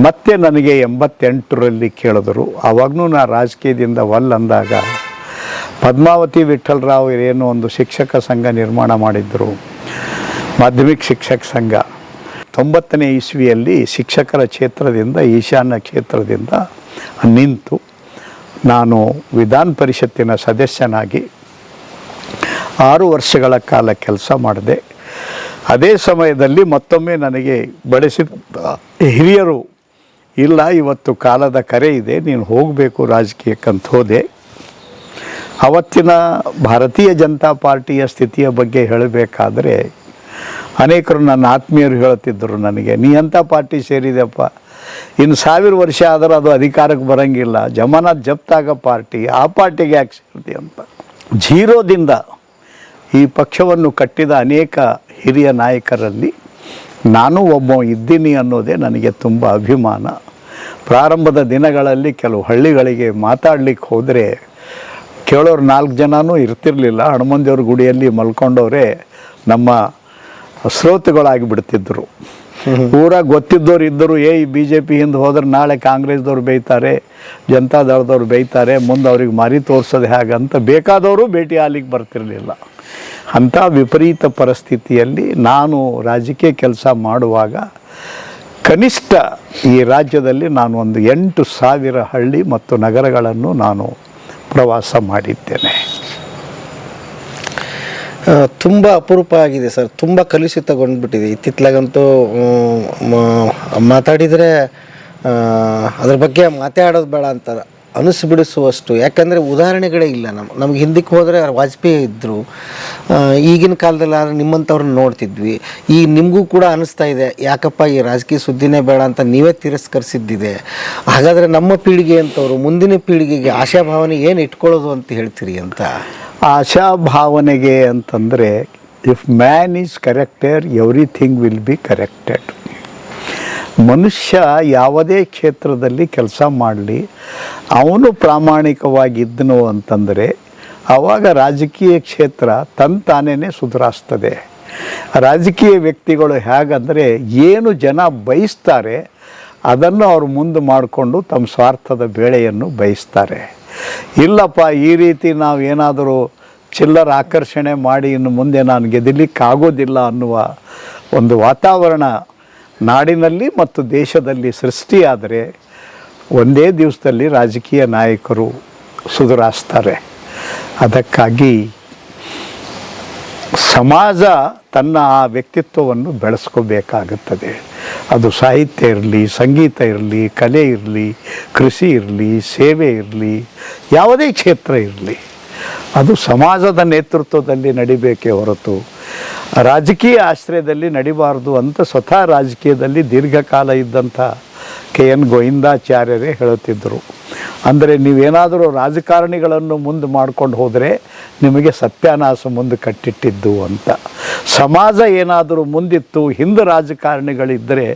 ಮತ್ತೆ ನನಗೆ 88ರಲ್ಲಿ ಕೇಳಿದ್ರು, ಆವಾಗಲೂ ನಾನು ರಾಜಕೀಯದಿಂದ ಅಂದಾಗ ಪದ್ಮಾವತಿ ವಿಠ್ಠಲರಾವ್ ಏನೋ ಒಂದು ಶಿಕ್ಷಕ ಸಂಘ ನಿರ್ಮಾಣ ಮಾಡಿದ್ದರು, ಮಾಧ್ಯಮಿಕ ಶಿಕ್ಷಕ ಸಂಘ. 90ನೇ ಇಸ್ವಿಯಲ್ಲಿ ಶಿಕ್ಷಕರ ಕ್ಷೇತ್ರದಿಂದ, ಈಶಾನ್ಯ ಕ್ಷೇತ್ರದಿಂದ ನಿಂತು ನಾನು ವಿಧಾನ ಪರಿಷತ್ತಿನ ಸದಸ್ಯನಾಗಿ 6 ವರ್ಷಗಳ ಕಾಲ ಕೆಲಸ ಮಾಡಿದೆ. ಅದೇ ಸಮಯದಲ್ಲಿ ಮತ್ತೊಮ್ಮೆ ನನಗೆ ಬೆಳೆಸಿದ ಹಿರಿಯರು, ಇಲ್ಲ ಇವತ್ತು ಕಾಲದ ಕರೆ ಇದೆ, ನೀನು ಹೋಗಬೇಕು ರಾಜಕೀಯಕ್ಕಂತ ಹೋದೆ. ಅವತ್ತಿನ ಭಾರತೀಯ ಜನತಾ ಪಾರ್ಟಿಯ ಸ್ಥಿತಿಯ ಬಗ್ಗೆ ಹೇಳಬೇಕಾದ್ರೆ ಅನೇಕರು ನನ್ನ ಆತ್ಮೀಯರು ಹೇಳ್ತಿದ್ದರು ನನಗೆ, ನೀ ಎಂಥ ಪಾರ್ಟಿ ಸೇರಿದೆಪ್ಪ, ಇನ್ನು 1000 ವರ್ಷ ಆದರೂ ಅದು ಅಧಿಕಾರಕ್ಕೆ ಬರೋಂಗಿಲ್ಲ, ಜಮಾನತ್ ಜಪ್ತಾಗ ಪಾರ್ಟಿ, ಆ ಪಾರ್ಟಿಗೆ ಯಾಕೆ ಸೇರಿದೆ ಅಂತ. ಜೀರೋದಿಂದ ಈ ಪಕ್ಷವನ್ನು ಕಟ್ಟಿದ ಅನೇಕ ಹಿರಿಯ ನಾಯಕರಲ್ಲಿ ನಾನು ಒಬ್ಬ ಇದ್ದೀನಿ ಅನ್ನೋದೇ ನನಗೆ ತುಂಬ ಅಭಿಮಾನ. ಪ್ರಾರಂಭದ ದಿನಗಳಲ್ಲಿ ಕೆಲವು ಹಳ್ಳಿಗಳಿಗೆ ಮಾತಾಡಲಿಕ್ಕೆ ಹೋದರೆ ಕೇಳೋರು 4 ಜನನೂ ಇರ್ತಿರಲಿಲ್ಲ. ಹನುಮಂದೇವ್ರ ಗುಡಿಯಲ್ಲಿ ಮಲ್ಕೊಂಡವರೇ ನಮ್ಮ ಶ್ರೋತೃಗಳಾಗಿ ಬಿಡ್ತಿದ್ದರು. ಊರಾಗ ಗೊತ್ತಿದ್ದವ್ರು ಇದ್ದರು, ಈ BJP ಹಿಂದೆ ಹೋದ್ರೆ ನಾಳೆ ಕಾಂಗ್ರೆಸ್ದವ್ರು ಬೈತಾರೆ, ಜನತಾದಳದವ್ರು ಬೈತಾರೆ, ಮುಂದೆ ಅವ್ರಿಗೆ ಮಾರಿ ತೋರಿಸೋದು ಹೇಗಂತ ಬೇಕಾದವರು ಭೇಟಿ ಆಗ್ಲಿಕ್ಕೆ ಬರ್ತಿರಲಿಲ್ಲ. ಅಂಥ ವಿಪರೀತ ಪರಿಸ್ಥಿತಿಯಲ್ಲಿ ನಾನು ರಾಜಕೀಯ ಕೆಲಸ ಮಾಡುವಾಗ ಕನಿಷ್ಠ ಈ ರಾಜ್ಯದಲ್ಲಿ ನಾನು ಒಂದು 8,000 ಹಳ್ಳಿ ಮತ್ತು ನಗರಗಳನ್ನು ನಾನು ಪ್ರವಾಸ ಮಾಡಿದ್ದೇನೆ. ತುಂಬ ಅಪರೂಪ ಆಗಿದೆ ಸರ್, ತುಂಬ ಕಲುಷಿತಗೊಂಡ್ಬಿಟ್ಟಿದೆ. ಇತ್ತಿತ್ತಲಾಗಂತೂ ಮಾತಾಡಿದರೆ ಅದ್ರ ಬಗ್ಗೆ ಮಾತಾಡೋದು ಬೇಡ ಅಂತ ಅನಿಸ್ಬಿಡಿಸುವಷ್ಟು. ಯಾಕಂದರೆ ಉದಾಹರಣೆಗಳೇ ಇಲ್ಲ. ನಮಗೆ ಹಿಂದಕ್ಕೆ ಹೋದರೆ ವಾಜಪೇಯಿ ಇದ್ದರು, ಈಗಿನ ಕಾಲದಲ್ಲಿ ಆದರೆ ನಿಮ್ಮಂಥವ್ರನ್ನ ನೋಡ್ತಿದ್ವಿ. ಈಗ ನಿಮಗೂ ಕೂಡ ಅನ್ನಿಸ್ತಾ ಇದೆ, ಯಾಕಪ್ಪ ಈ ರಾಜಕೀಯ ಸುದ್ದಿನೇ ಬೇಡ ಅಂತ ನೀವೇ ತಿರಸ್ಕರಿಸಿದ್ದಿದೆ. ಹಾಗಾದರೆ ನಮ್ಮ ಪೀಳಿಗೆ ಅಂತವರು ಮುಂದಿನ ಪೀಳಿಗೆಗೆ ಆಶಾಭಾವನೆ ಏನು ಇಟ್ಕೊಳ್ಳೋದು ಅಂತ ಹೇಳ್ತೀರಿ ಅಂತ? ಆಶಾಭಾವನೆಗೆ ಅಂತಂದರೆ, if man is corrected everything will be corrected. ಮನುಷ್ಯ ಯಾವುದೇ ಕ್ಷೇತ್ರದಲ್ಲಿ ಕೆಲಸ ಮಾಡಲಿ, ಅವನು ಪ್ರಾಮಾಣಿಕವಾಗಿದ್ದನು ಅಂತಂದರೆ ಆವಾಗ ರಾಜಕೀಯ ಕ್ಷೇತ್ರ ತಾನೇ ಸುಧಾರಿಸ್ತದೆ. ರಾಜಕೀಯ ವ್ಯಕ್ತಿಗಳು ಹೇಗಂದರೆ, ಏನು ಜನ ಬಯಸ್ತಾರೆ ಅದನ್ನು ಅವರು ಮುಂದೆ ಮಾಡಿಕೊಂಡು ತಮ್ಮ ಸ್ವಾರ್ಥದ ಬೇಳೆಯನ್ನು ಬಯಸ್ತಾರೆ. ಇಲ್ಲಪ್ಪ, ಈ ರೀತಿ ನಾವು ಏನಾದರೂ ಚಿಲ್ಲರ ಆಕರ್ಷಣೆ ಮಾಡಿ ಇನ್ನು ಮುಂದೆ ನಾನು ಗೆದ್ದಲಿಕ್ಕಾಗೋದಿಲ್ಲ ಅನ್ನುವ ಒಂದು ವಾತಾವರಣ ನಾಡಿನಲ್ಲಿ ಮತ್ತು ದೇಶದಲ್ಲಿ ಸೃಷ್ಟಿಯಾದರೆ ಒಂದೇ ದಿವಸದಲ್ಲಿ ರಾಜಕೀಯ ನಾಯಕರು ಸುಧಾರಿಸ್ತಾರೆ. ಅದಕ್ಕಾಗಿ ಸಮಾಜ ತನ್ನ ಆ ವ್ಯಕ್ತಿತ್ವವನ್ನು ಬೆಳೆಸ್ಕೋಬೇಕಾಗುತ್ತದೆ. ಅದು ಸಾಹಿತ್ಯ ಇರಲಿ, ಸಂಗೀತ ಇರಲಿ, ಕಲೆ ಇರಲಿ, ಕೃಷಿ ಇರಲಿ, ಸೇವೆ ಇರಲಿ, ಯಾವುದೇ ಕ್ಷೇತ್ರ ಇರಲಿ, ಅದು ಸಮಾಜದ ನೇತೃತ್ವದಲ್ಲಿ ನಡಿಬೇಕೇ ಹೊರತು ರಾಜಕೀಯ ಆಶ್ರಯದಲ್ಲಿ ನಡಿಬಾರ್ದು ಅಂತ ಸ್ವತಃ ರಾಜಕೀಯದಲ್ಲಿ ದೀರ್ಘಕಾಲ ಇದ್ದಂಥ KN ಗೋವಿಂದಾಚಾರ್ಯರೇ ಹೇಳುತ್ತಿದ್ದರು. ಅಂದರೆ ನೀವೇನಾದರೂ ರಾಜಕಾರಣಿಗಳನ್ನು ಮುಂದೆ ಮಾಡ್ಕೊಂಡು ಹೋದರೆ ನಿಮಗೆ ಸತ್ಯಾನಾಶ ಮುಂದೆ ಕಟ್ಟಿಟ್ಟಿದ್ದು ಅಂತ. ಸಮಾಜ ಏನಾದರೂ ಮುಂದಿತ್ತು, ಹಿಂದೆ ರಾಜಕಾರಣಿಗಳಿದ್ದರೆ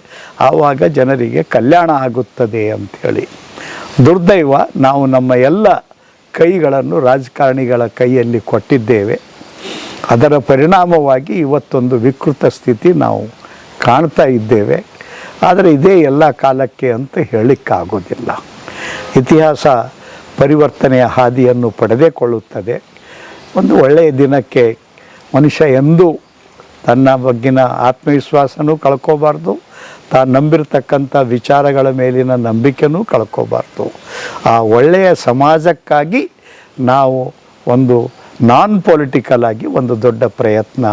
ಆವಾಗ ಜನರಿಗೆ ಕಲ್ಯಾಣ ಆಗುತ್ತದೆ ಅಂಥೇಳಿ. ದುರ್ದೈವ, ನಾವು ನಮ್ಮ ಎಲ್ಲ ಕೈಗಳನ್ನು ರಾಜಕಾರಣಿಗಳ ಕೈಯಲ್ಲಿ ಕೊಟ್ಟಿದ್ದೇವೆ. ಅದರ ಪರಿಣಾಮವಾಗಿ ಇವತ್ತೊಂದು ವಿಕೃತ ಸ್ಥಿತಿ ನಾವು ಕಾಣ್ತಾ ಇದ್ದೇವೆ. ಆದರೆ ಇದೇ ಎಲ್ಲ ಕಾಲಕ್ಕೆ ಅಂತ ಹೇಳಲಿಕ್ಕಾಗೋದಿಲ್ಲ. ಇತಿಹಾಸ ಪರಿವರ್ತನೆಯ ಹಾದಿಯನ್ನು ಪಡೆದುಕೊಳ್ಳುತ್ತದೆ. ಒಂದು ಒಳ್ಳೆಯ ದಿನಕ್ಕೆ ಮನುಷ್ಯ ಎಂದೂ ತನ್ನ ಬಗ್ಗಿನ ಆತ್ಮವಿಶ್ವಾಸನೂ ಕಳ್ಕೋಬಾರ್ದು, ತಾನು ನಂಬಿರ್ತಕ್ಕಂಥ ವಿಚಾರಗಳ ಮೇಲಿನ ನಂಬಿಕೆನೂ ಕಳ್ಕೋಬಾರ್ದು. ಆ ಒಳ್ಳೆಯ ಸಮಾಜಕ್ಕಾಗಿ ನಾವು ಒಂದು ನಾನ್ ಪೊಲಿಟಿಕಲ್ ಆಗಿ ಒಂದು ದೊಡ್ಡ ಪ್ರಯತ್ನ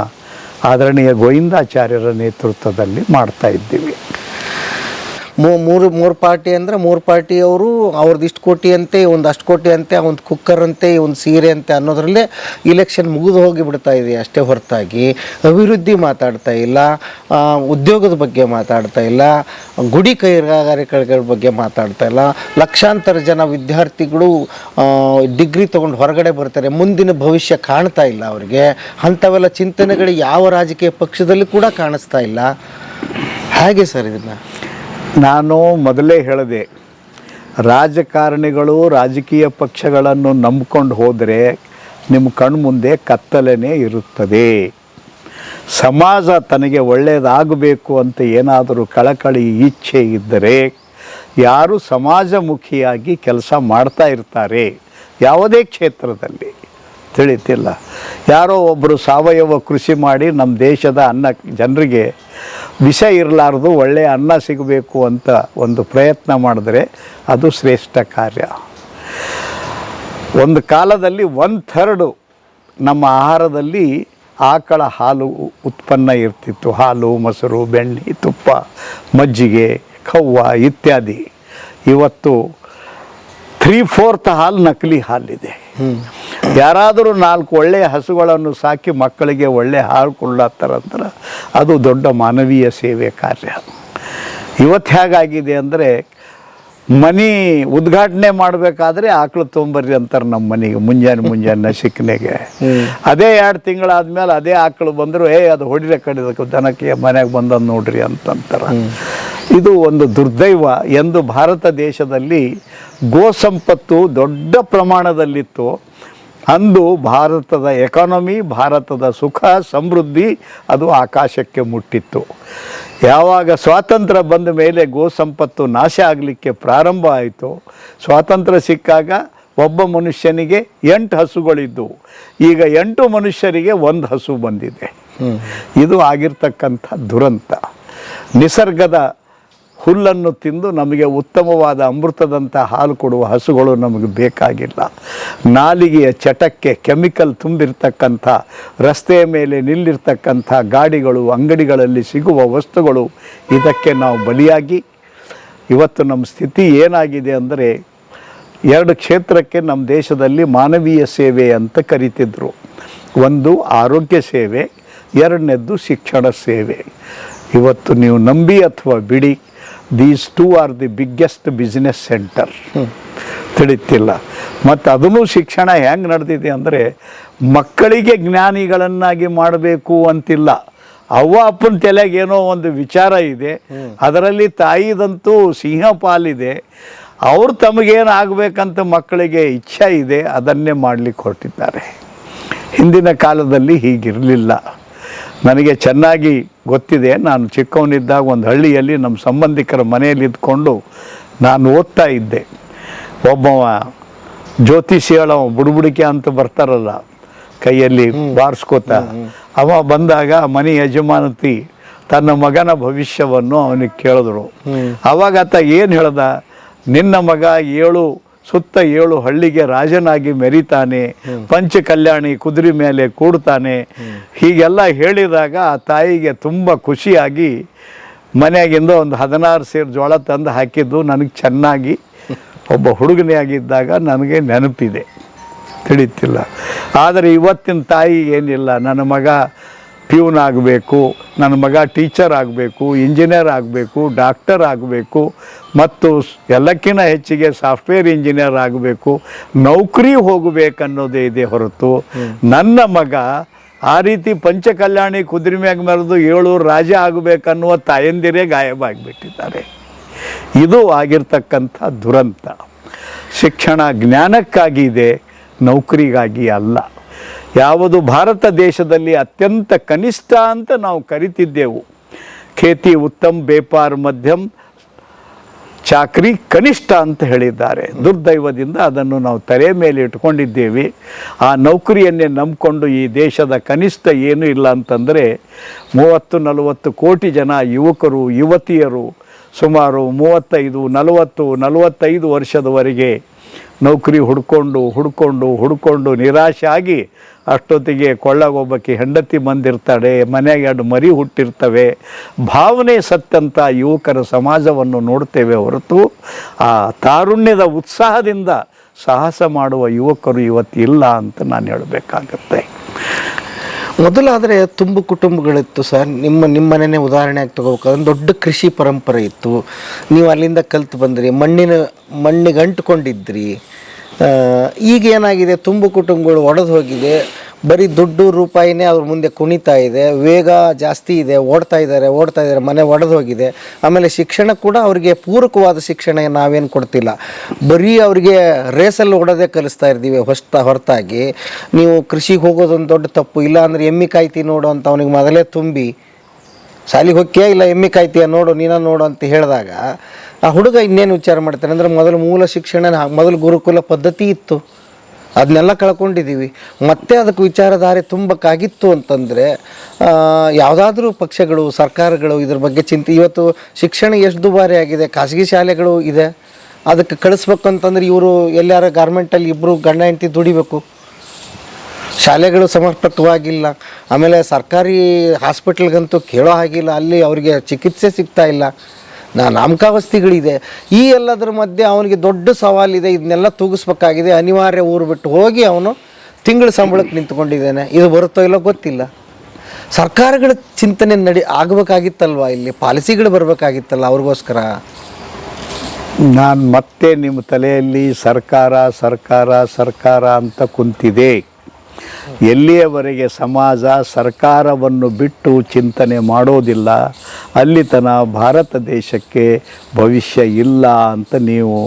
ಆದರಣೀಯ ಗೋವಿಂದಾಚಾರ್ಯರ ನೇತೃತ್ವದಲ್ಲಿ ಮಾಡ್ತಾ ಇದ್ದೀವಿ. ಮೂರು ಪಾರ್ಟಿ ಅಂದರೆ ಮೂರು ಪಾರ್ಟಿಯವರು ಅವ್ರದ್ದು ಇಷ್ಟು ಕೋಟಿ ಅಂತೆ, ಒಂದು ಅಷ್ಟು ಕೋಟಿ ಅಂತೆ, ಒಂದು ಕುಕ್ಕರ್ ಅಂತೆ, ಒಂದು ಸೀರೆ ಅಂತೆ ಅನ್ನೋದ್ರಲ್ಲೇ ಇಲೆಕ್ಷನ್ ಮುಗಿದು ಹೋಗಿಬಿಡ್ತಾ ಇದೆ ಅಷ್ಟೇ ಹೊರತಾಗಿ ಅಭಿವೃದ್ಧಿ ಮಾತಾಡ್ತಾ ಇಲ್ಲ, ಉದ್ಯೋಗದ ಬಗ್ಗೆ ಮಾತಾಡ್ತಾ ಇಲ್ಲ, ಗುಡಿ ಕೈಗಾರಿಕೆಗಳ ಬಗ್ಗೆ ಮಾತಾಡ್ತಾ ಇಲ್ಲ. ಲಕ್ಷಾಂತರ ಜನ ವಿದ್ಯಾರ್ಥಿಗಳು ಡಿಗ್ರಿ ತೊಗೊಂಡು ಹೊರಗಡೆ ಬರ್ತಾರೆ, ಮುಂದಿನ ಭವಿಷ್ಯ ಕಾಣ್ತಾ ಇಲ್ಲ ಅವರಿಗೆ. ಅಂಥವೆಲ್ಲ ಚಿಂತನೆಗಳು ಯಾವ ರಾಜಕೀಯ ಪಕ್ಷದಲ್ಲಿ ಕೂಡ ಕಾಣಿಸ್ತಾ ಇಲ್ಲ. ಹೇಗೆ ಸರ್ ಇದನ್ನು? ನಾನು ಮೊದಲೇ ಹೇಳಿದೆ, ರಾಜಕಾರಣಿಗಳು ರಾಜಕೀಯ ಪಕ್ಷಗಳನ್ನು ನಂಬಿಕೊಂಡು ಹೋದರೆ ನಿಮ್ಮ ಕಣ್ಮುಂದೆ ಕತ್ತಲೆನೇ ಇರುತ್ತದೆ. ಸಮಾಜ ತನಗೆ ಒಳ್ಳೆಯದಾಗಬೇಕು ಅಂತ ಏನಾದರೂ ಕಳಕಳಿ ಇಚ್ಛೆ ಇದ್ದರೆ ಯಾರು ಸಮಾಜಮುಖಿಯಾಗಿ ಕೆಲಸ ಮಾಡ್ತಾ ಇರ್ತಾರೆ ಯಾವುದೇ ಕ್ಷೇತ್ರದಲ್ಲಿ, ತಿಳಿತಿಲ್ಲ. ಯಾರೋ ಒಬ್ಬರು ಸಾವಯವ ಕೃಷಿ ಮಾಡಿ ನಮ್ಮ ದೇಶದ ಜನರಿಗೆ ವಿಷ ಇರಲಾರ್ದು ಒಳ್ಳೆಯ ಅನ್ನ ಸಿಗಬೇಕು ಅಂತ ಒಂದು ಪ್ರಯತ್ನ ಮಾಡಿದ್ರೆ ಅದು ಶ್ರೇಷ್ಠ ಕಾರ್ಯ. ಒಂದು ಕಾಲದಲ್ಲಿ 1/3 ನಮ್ಮ ಆಹಾರದಲ್ಲಿ ಆಕಳ ಹಾಲು ಉತ್ಪನ್ನ ಇರ್ತಿತ್ತು. ಹಾಲು, ಮೊಸರು, ಬೆಣ್ಣೆ, ತುಪ್ಪ, ಮಜ್ಜಿಗೆ, ಖವ್ವ ಇತ್ಯಾದಿ. ಇವತ್ತು 3/4 ಹಾಲು ನಕಲಿ ಹಾಲಿದೆ. ಯಾರಾದರೂ 4 ಒಳ್ಳೆಯ ಹಸುಗಳನ್ನು ಸಾಕಿ ಮಕ್ಕಳಿಗೆ ಒಳ್ಳೆಯ ಹಾಲು ಕೊಡ್ಲತ್ತಾರಂದ್ರೆ ಅದು ದೊಡ್ಡ ಮಾನವೀಯ ಸೇವೆ ಕಾರ್ಯ. ಇವತ್ತು ಹೇಗಾಗಿದೆ ಅಂದರೆ, ಮನೆ ಉದ್ಘಾಟನೆ ಮಾಡಬೇಕಾದ್ರೆ ಆಕಳು ತೊಗೊಂಬರ್ರಿ ಅಂತಾರೆ ನಮ್ಮ ಮನೆಗೆ ಮುಂಜಾನೆ ನಸಿಕ್ನೆಗೆ. ಅದೇ 2 ತಿಂಗಳಾದ್ಮೇಲೆ ಅದೇ ಆಕಳು ಬಂದರು, ಅದು ಹೊಡಿರೆ ಕಡಿದಕ್ಕೆ ದನಕ್ಕೆ ಮನೆಗೆ ಬಂದದ್ದು ನೋಡ್ರಿ ಅಂತಂತಾರೆ. ಇದು ಒಂದು ದುರ್ದೈವ. ಎಂದು ಭಾರತ ದೇಶದಲ್ಲಿ ಗೋ ಸಂಪತ್ತು ದೊಡ್ಡ ಪ್ರಮಾಣದಲ್ಲಿತ್ತು, ಅಂದು ಭಾರತದ ಎಕಾನಮಿ, ಭಾರತದ ಸುಖ ಸಮೃದ್ಧಿ ಅದು ಆಕಾಶಕ್ಕೆ ಮುಟ್ಟಿತ್ತು. ಯಾವಾಗ ಸ್ವಾತಂತ್ರ್ಯ ಬಂದ ಮೇಲೆ ಗೋ ಸಂಪತ್ತು ನಾಶ ಆಗಲಿಕ್ಕೆ ಪ್ರಾರಂಭ ಆಯಿತು. ಸ್ವಾತಂತ್ರ್ಯ ಸಿಕ್ಕಾಗ ಒಬ್ಬ ಮನುಷ್ಯನಿಗೆ 8 ಹಸುಗಳಿದ್ದವು. ಈಗ 8 ಮನುಷ್ಯರಿಗೆ 1 ಹಸು ಬಂದಿದೆ. ಇದು ಆಗಿರ್ತಕ್ಕಂಥ ದುರಂತ. ನಿಸರ್ಗದ ಹುಲ್ಲನ್ನು ತಿಂದು ನಮಗೆ ಉತ್ತಮವಾದ ಅಮೃತದಂಥ ಹಾಲು ಕೊಡುವ ಹಸುಗಳು ನಮಗೆ ಬೇಕಾಗಿಲ್ಲ. ನಾಲಿಗೆಯ ಚಟಕ್ಕೆ ಕೆಮಿಕಲ್ ತುಂಬಿರ್ತಕ್ಕಂಥ, ರಸ್ತೆಯ ಮೇಲೆ ನಿಲ್ಲಿರ್ತಕ್ಕಂಥ ಗಾಡಿಗಳು, ಅಂಗಡಿಗಳಲ್ಲಿ ಸಿಗುವ ವಸ್ತುಗಳು, ಇದಕ್ಕೆ ನಾವು ಬಲಿಯಾಗಿ ಇವತ್ತು ನಮ್ಮ ಸ್ಥಿತಿ ಏನಾಗಿದೆ ಅಂದರೆ, 2 ಕ್ಷೇತ್ರಕ್ಕೆ ನಮ್ಮ ದೇಶದಲ್ಲಿ ಮಾನವೀಯ ಸೇವೆ ಅಂತ ಕರೀತಿದ್ರು. ಒಂದು ಆರೋಗ್ಯ ಸೇವೆ, 2ನೇದ್ದು ಶಿಕ್ಷಣ ಸೇವೆ. ಇವತ್ತು ನೀವು ನಂಬಿ ಅಥವಾ ಬಿಡಿ, these 2 are the biggest business centre. ತಿಳಿತಿಲ್ಲ. ಮತ್ತು ಅದನ್ನು ಶಿಕ್ಷಣ ಹೆಂಗೆ ನಡೆದಿದೆ ಅಂದರೆ, ಮಕ್ಕಳಿಗೆ ಜ್ಞಾನಿಗಳನ್ನಾಗಿ ಮಾಡಬೇಕು ಅಂತಿಲ್ಲ. ಅವ್ವ ಅಪ್ಪನ ತಲೆಗೆ ಏನೋ ಒಂದು ವಿಚಾರ ಇದೆ, ಅದರಲ್ಲಿ ತಾಯಿದಂತೂ ಸಿಂಹ ಪಾಲಿದೆ. ಅವ್ರು ತಮಗೇನು ಆಗಬೇಕಂತ ಮಕ್ಕಳಿಗೆ ಇಚ್ಛೆ ಇದೆ, ಅದನ್ನೇ ಮಾಡಲಿಕ್ಕೆ ಹೊರಟಿದ್ದಾರೆ. ಹಿಂದಿನ ಕಾಲದಲ್ಲಿ ಹೀಗಿರಲಿಲ್ಲ. ನನಗೆ ಚೆನ್ನಾಗಿ ಗೊತ್ತಿದೆ. ನಾನು ಚಿಕ್ಕವನಿದ್ದಾಗ ಒಂದು ಹಳ್ಳಿಯಲ್ಲಿ ನಮ್ಮ ಸಂಬಂಧಿಕರ ಮನೆಯಲ್ಲಿ ಇದ್ಕೊಂಡು ನಾನು ಓದ್ತಾ ಇದ್ದೆ. ಒಬ್ಬವ ಜ್ಯೋತಿಷಿಯಳ ಬುಡುಬುಡಿಕೆ ಅಂತ ಬರ್ತಾರಲ್ಲ, ಕೈಯಲ್ಲಿ ಬಾರಿಸ್ಕೋತ, ಅವ ಬಂದಾಗ ಮನೆ ಯಜಮಾನತಿ ತನ್ನ ಮಗನ ಭವಿಷ್ಯವನ್ನು ಅವನಿಗೆ ಕೇಳಿದ್ರು. ಅವಾಗ ಆತ ಏನು ಹೇಳ್ದ, ನಿನ್ನ ಮಗ 7 ಸುತ್ತ 7 ಹಳ್ಳಿಗೆ ರಾಜನಾಗಿ ಮೆರಿತಾನೆ, ಪಂಚ ಕಲ್ಯಾಣಿ ಕುದುರೆ ಮೇಲೆ ಕೂಡ್ತಾನೆ. ಹೀಗೆಲ್ಲ ಹೇಳಿದಾಗ ಆ ತಾಯಿಗೆ ತುಂಬ ಖುಷಿಯಾಗಿ ಮನೆಯಾಗಿಂದ ಒಂದು 16 ಸೇರು ಜೋಳ ತಂದು ಹಾಕಿದ್ದು ನನಗೆ ಚೆನ್ನಾಗಿ ಒಬ್ಬ ಹುಡುಗನೇ ಆಗಿದ್ದಾಗ ನನಗೆ ನೆನಪಿದೆ, ತಿಳಿತಿಲ್ಲ. ಆದರೆ ಇವತ್ತಿನ ತಾಯಿ ಏನಿಲ್ಲ, ನನ್ನ ಮಗ ಪ್ಯೂನ್ ಆಗಬೇಕು, ನನ್ನ ಮಗ ಟೀಚರ್ ಆಗಬೇಕು, ಇಂಜಿನಿಯರ್ ಆಗಬೇಕು, ಡಾಕ್ಟರ್ ಆಗಬೇಕು, ಮತ್ತು ಎಲ್ಲಕ್ಕಿಂತ ಹೆಚ್ಚಿಗೆ ಸಾಫ್ಟ್ವೇರ್ ಇಂಜಿನಿಯರ್ ಆಗಬೇಕು, ನೌಕರಿ ಹೋಗಬೇಕನ್ನೋದೇ ಇದೆ ಹೊರತು ನನ್ನ ಮಗ ಆ ರೀತಿ ಪಂಚಕಲ್ಯಾಣಿ ಕುದುರೆ ಮ್ಯಾಗ ಮೆರೆದು 7 ರಾಜ ಆಗಬೇಕನ್ನುವ ತಾಯಂದಿರೇ ಗಾಯಬಾಗಿಬಿಟ್ಟಿದ್ದಾರೆ. ಇದು ಆಗಿರ್ತಕ್ಕಂಥ ದುರಂತ. ಶಿಕ್ಷಣ ಜ್ಞಾನಕ್ಕಾಗಿ ಇದೆ, ನೌಕರಿಗಾಗಿ ಅಲ್ಲ. ಯಾವುದು ಭಾರತ ದೇಶದಲ್ಲಿ ಅತ್ಯಂತ ಕನಿಷ್ಠ ಅಂತ ನಾವು ಕರಿತಿದ್ದೆವು, ಖೇತಿ ಉತ್ತಮ್, ಬೇಪಾರ್ ಮಧ್ಯಮ್, ಚಾಕ್ರಿ ಕನಿಷ್ಠ ಅಂತ ಹೇಳಿದ್ದಾರೆ. ದುರ್ದೈವದಿಂದ ಅದನ್ನು ನಾವು ತಲೆ ಮೇಲೆ ಇಟ್ಕೊಂಡಿದ್ದೇವೆ. ಆ ನೌಕರಿಯನ್ನೇ ನಂಬಿಕೊಂಡು ಈ ದೇಶದ ಕನಿಷ್ಠ ಏನೂ ಇಲ್ಲ ಅಂತಂದರೆ 30-40 ಕೋಟಿ ಜನ ಯುವಕರು ಯುವತಿಯರು ಸುಮಾರು 35-45 ವರ್ಷದವರೆಗೆ ನೌಕರಿ ಹುಡ್ಕೊಂಡು ನಿರಾಶೆ ಆಗಿ ಅಷ್ಟೊತ್ತಿಗೆ ಕೊಳ್ಳಗೊಬ್ಬಕ್ಕೆ ಹೆಂಡತಿ ಬಂದಿರ್ತಾಳೆ, ಮನೆಯಾಗ 2 ಮರಿ ಹುಟ್ಟಿರ್ತವೆ. ಭಾವನೆ ಸತ್ತಂಥ ಯುವಕರ ಸಮಾಜವನ್ನು ನೋಡ್ತೇವೆ ಹೊರತು ಆ ತಾರುಣ್ಯದ ಉತ್ಸಾಹದಿಂದ ಸಾಹಸ ಮಾಡುವ ಯುವಕರು ಇವತ್ತು ಇಲ್ಲ ಅಂತ ನಾನು ಹೇಳಬೇಕಾಗತ್ತೆ. ಮೊದಲಾದರೆ ತುಂಬ ಕುಟುಂಬಗಳಿತ್ತು ಸರ್. ನಿಮ್ಮ ಮನೆಯೇ ಉದಾಹರಣೆಯಾಗಿ ತಗೋಬೇಕಾದ್ರೆ ದೊಡ್ಡ ಕೃಷಿ ಪರಂಪರೆ ಇತ್ತು. ನೀವು ಅಲ್ಲಿಂದ ಕಲ್ತು ಬಂದ್ರಿ, ಮಣ್ಣಿಗೆ ಅಂಟ್ಕೊಂಡಿದ್ರಿ. ಈಗ ಏನಾಗಿದೆ, ತುಂಬ ಕುಟುಂಬಗಳು ಒಡೆದು ಹೋಗಿದೆ. ಬರೀ ದುಡ್ಡು ರೂಪಾಯಿನೇ ಅವ್ರ ಮುಂದೆ ಕುಣಿತಾ ಇದೆ, ವೇಗ ಜಾಸ್ತಿ ಇದೆ, ಓಡ್ತಾ ಇದ್ದಾರೆ, ಮನೆ ಒಡೆದು ಹೋಗಿದೆ. ಆಮೇಲೆ ಶಿಕ್ಷಣ ಕೂಡ ಅವರಿಗೆ ಪೂರಕವಾದ ಶಿಕ್ಷಣ ನಾವೇನು ಕೊಡ್ತಿಲ್ಲ, ಬರೀ ಅವರಿಗೆ ರೇಸಲ್ಲಿ ಓಡೋದೇ ಕಲಿಸ್ತಾ ಇರ್ತೀವಿ ಹೊರತಾಗಿ ನೀವು ಕೃಷಿಗೆ ಹೋಗೋದೊಂದು ದೊಡ್ಡ ತಪ್ಪು. ಇಲ್ಲ ಅಂದರೆ ಎಮ್ಮೆ ಕಾಯ್ತಿ ನೋಡು ಅಂತ ಅವನಿಗೆ ಮೊದಲೇ ತುಂಬಿ ಶಾಲೆಗೆ ಹೋಗ್ಯಾ ಇಲ್ಲ ಎಮ್ಮೆ ಕಾಯ್ತೀಯ ನೋಡು ನೋಡು ಅಂತ ಹೇಳಿದಾಗ ಆ ಹುಡುಗ ಇನ್ನೇನು ವಿಚಾರ ಮಾಡ್ತಾನೆ ಅಂದರೆ ಮೊದಲು ಮೂಲ ಶಿಕ್ಷಣ, ಮೊದಲು ಗುರುಕುಲ ಪದ್ಧತಿ ಇತ್ತು, ಅದನ್ನೆಲ್ಲ ಕಳ್ಕೊಂಡಿದ್ದೀವಿ. ಮತ್ತೆ ಅದಕ್ಕೆ ವಿಚಾರಧಾರೆ ತುಂಬಕ್ಕಾಗಿತ್ತು ಅಂತಂದರೆ ಯಾವುದಾದ್ರೂ ಪಕ್ಷಗಳು ಸರ್ಕಾರಗಳು ಇದ್ರ ಬಗ್ಗೆ ಇವತ್ತು ಶಿಕ್ಷಣ ಎಷ್ಟು ದುಬಾರಿ ಆಗಿದೆ, ಖಾಸಗಿ ಶಾಲೆಗಳು ಇದೆ, ಅದಕ್ಕೆ ಕಳಿಸ್ಬೇಕಂತಂದ್ರೆ ಇವರು ಎಲ್ಲಾರ ಗಾರ್ಮೆಂಟಲ್ಲಿ ಇಬ್ಬರು ಗಂಡ ಹೆಂಡತಿ ದುಡಿಬೇಕು, ಶಾಲೆಗಳು ಸಮರ್ಪಕವಾಗಿಲ್ಲ. ಆಮೇಲೆ ಸರ್ಕಾರಿ ಹಾಸ್ಪಿಟ್ಲ್ಗಂತೂ ಕೇಳೋ ಹಾಗಿಲ್ಲ, ಅಲ್ಲಿ ಅವರಿಗೆ ಚಿಕಿತ್ಸೆ ಸಿಗ್ತಾ ಇಲ್ಲ, ನಾಮಕಾವಸ್ಥೆಗಳಿದೆ. ಈ ಎಲ್ಲದರ ಮಧ್ಯೆ ಅವನಿಗೆ ದೊಡ್ಡ ಸವಾಲಿದೆ, ಇದನ್ನೆಲ್ಲ ತೂಗಿಸ್ಬೇಕಾಗಿದೆ. ಅನಿವಾರ್ಯ ಊರು ಬಿಟ್ಟು ಹೋಗಿ ಅವನು ತಿಂಗಳ ಸಂಬಳಕ್ಕೆ ನಿಂತ್ಕೊಂಡಿದ್ದಾನೆ. ಇದು ಬರುತ್ತೋ ಇಲ್ಲೋ ಗೊತ್ತಿಲ್ಲ. ಸರ್ಕಾರಗಳ ಚಿಂತನೆ ಆಗಬೇಕಾಗಿತ್ತಲ್ವ, ಇಲ್ಲಿ ಪಾಲಿಸಿಗಳು ಬರಬೇಕಾಗಿತ್ತಲ್ಲ ಅವ್ರಿಗೋಸ್ಕರ. ನಾನು ಮತ್ತೆ ನಿಮ್ಮ ತಲೆಯಲ್ಲಿ ಸರ್ಕಾರ ಅಂತ ಕುಂತಿದೆ. ಎಲ್ಲಿಯವರೆಗೆ ಸಮಾಜ ಸರ್ಕಾರವನ್ನು ಬಿಟ್ಟು ಚಿಂತನೆ ಮಾಡೋದಿಲ್ಲ, ಅಲ್ಲಿ ತನಕ ಭಾರತ ದೇಶಕ್ಕೆ ಭವಿಷ್ಯ ಇಲ್ಲ ಅಂತ ನೀವು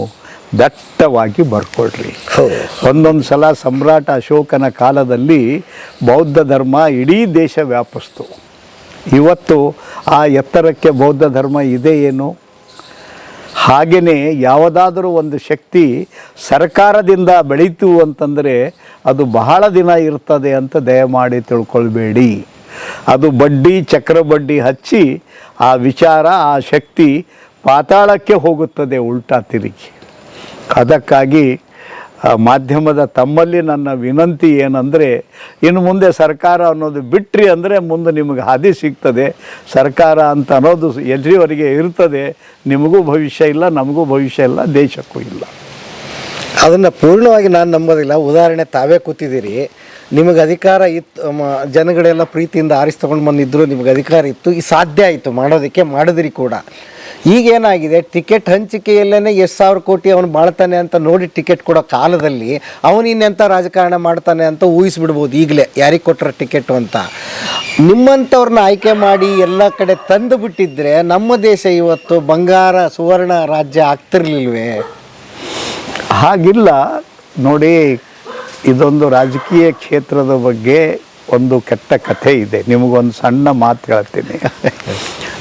ದಟ್ಟವಾಗಿ ಬರ್ಕೊಳ್ರಿ. ಒಂದೊಂದು ಸಲ ಸಮ್ರಾಟ ಅಶೋಕನ ಕಾಲದಲ್ಲಿ ಬೌದ್ಧ ಧರ್ಮ ಇಡೀ ದೇಶ ವ್ಯಾಪಿಸ್ತು. ಇವತ್ತು ಆ ಎತ್ತರಕ್ಕೆ ಬೌದ್ಧ ಧರ್ಮ ಇದೆ ಏನು? ಹಾಗೆಯೇ ಯಾವುದಾದರೂ ಒಂದು ಶಕ್ತಿ ಸರ್ಕಾರದಿಂದ ಬೆಳೀತು ಅಂತಂದರೆ ಅದು ಬಹಳ ದಿನ ಇರ್ತದೆ ಅಂತ ದಯಮಾಡಿ ತಿಳ್ಕೊಳ್ಬೇಡಿ. ಅದು ಬಡ್ಡಿ ಚಕ್ರ ಬಡ್ಡಿ ಹಚ್ಚಿ ಆ ವಿಚಾರ ಆ ಶಕ್ತಿ ಪಾತಾಳಕ್ಕೆ ಹೋಗುತ್ತದೆ ಉಲ್ಟಾ ತಿರುಗಿ. ಅದಕ್ಕಾಗಿ ಮಾಧ್ಯಮದ ತಮ್ಮಲ್ಲಿ ನನ್ನ ವಿನಂತಿ ಏನಂದರೆ, ಇನ್ನು ಮುಂದೆ ಸರ್ಕಾರ ಅನ್ನೋದು ಬಿಟ್ರಿ ಅಂದರೆ ಮುಂದೆ ನಿಮಗೆ ಹಾದಿ ಸಿಗ್ತದೆ. ಸರ್ಕಾರ ಅಂತ ಅನ್ನೋದು ಎಲ್ಲಿವರೆಗೆ ಇರ್ತದೆ, ನಿಮಗೂ ಭವಿಷ್ಯ ಇಲ್ಲ, ನಮಗೂ ಭವಿಷ್ಯ ಇಲ್ಲ, ದೇಶಕ್ಕೂ ಇಲ್ಲ. ಅದನ್ನು ಪೂರ್ಣವಾಗಿ ನಾನು ನಂಬೋದಿಲ್ಲ. ಉದಾಹರಣೆ ತಾವೇ ಕೂತಿದ್ದೀರಿ, ನಿಮಗೆ ಅಧಿಕಾರ ಇತ್ತು, ಜನಗಳೆಲ್ಲ ಪ್ರೀತಿಯಿಂದ ಆರಿಸಿ ತೊಗೊಂಡು ಬಂದಿದ್ದರು, ನಿಮಗೆ ಅಧಿಕಾರ ಇತ್ತು, ಈ ಸಾಧ್ಯ ಆಯಿತು ಮಾಡೋದಕ್ಕೆ, ಮಾಡಿದ್ರಿ ಕೂಡ. ಈಗೇನಾಗಿದೆ, ಟಿಕೆಟ್ ಹಂಚಿಕೆಯಲ್ಲೇ ಎಷ್ಟು ಸಾವಿರ ಕೋಟಿ ಅವನು ಬಾಳ್ತಾನೆ ಅಂತ ನೋಡಿ ಟಿಕೆಟ್ ಕೊಡೋ ಕಾಲದಲ್ಲಿ ಅವನು ಇನ್ನೆಂಥ ರಾಜಕಾರಣ ಮಾಡ್ತಾನೆ ಅಂತ ಊಹಿಸ್ಬಿಡ್ಬೋದು ಈಗಲೇ, ಯಾರಿಗೆ ಕೊಟ್ಟರೆ ಟಿಕೆಟು ಅಂತ. ನಿಮ್ಮಂಥವ್ರನ್ನ ಆಯ್ಕೆ ಮಾಡಿ ಎಲ್ಲ ಕಡೆ ತಂದು ಬಿಟ್ಟಿದ್ರೆ ನಮ್ಮ ದೇಶ ಇವತ್ತು ಬಂಗಾರ ಸುವರ್ಣ ರಾಜ್ಯ ಆಗ್ತಿರ್ಲಿಲ್ವೇ? ಹಾಗಿಲ್ಲ ನೋಡಿ. ಇದೊಂದು ರಾಜಕೀಯ ಕ್ಷೇತ್ರದ ಬಗ್ಗೆ ಒಂದು ಕೆಟ್ಟ ಕಥೆ ಇದೆ. ನಿಮಗೊಂದು ಸಣ್ಣ ಮಾತು ಹೇಳ್ತೀನಿ.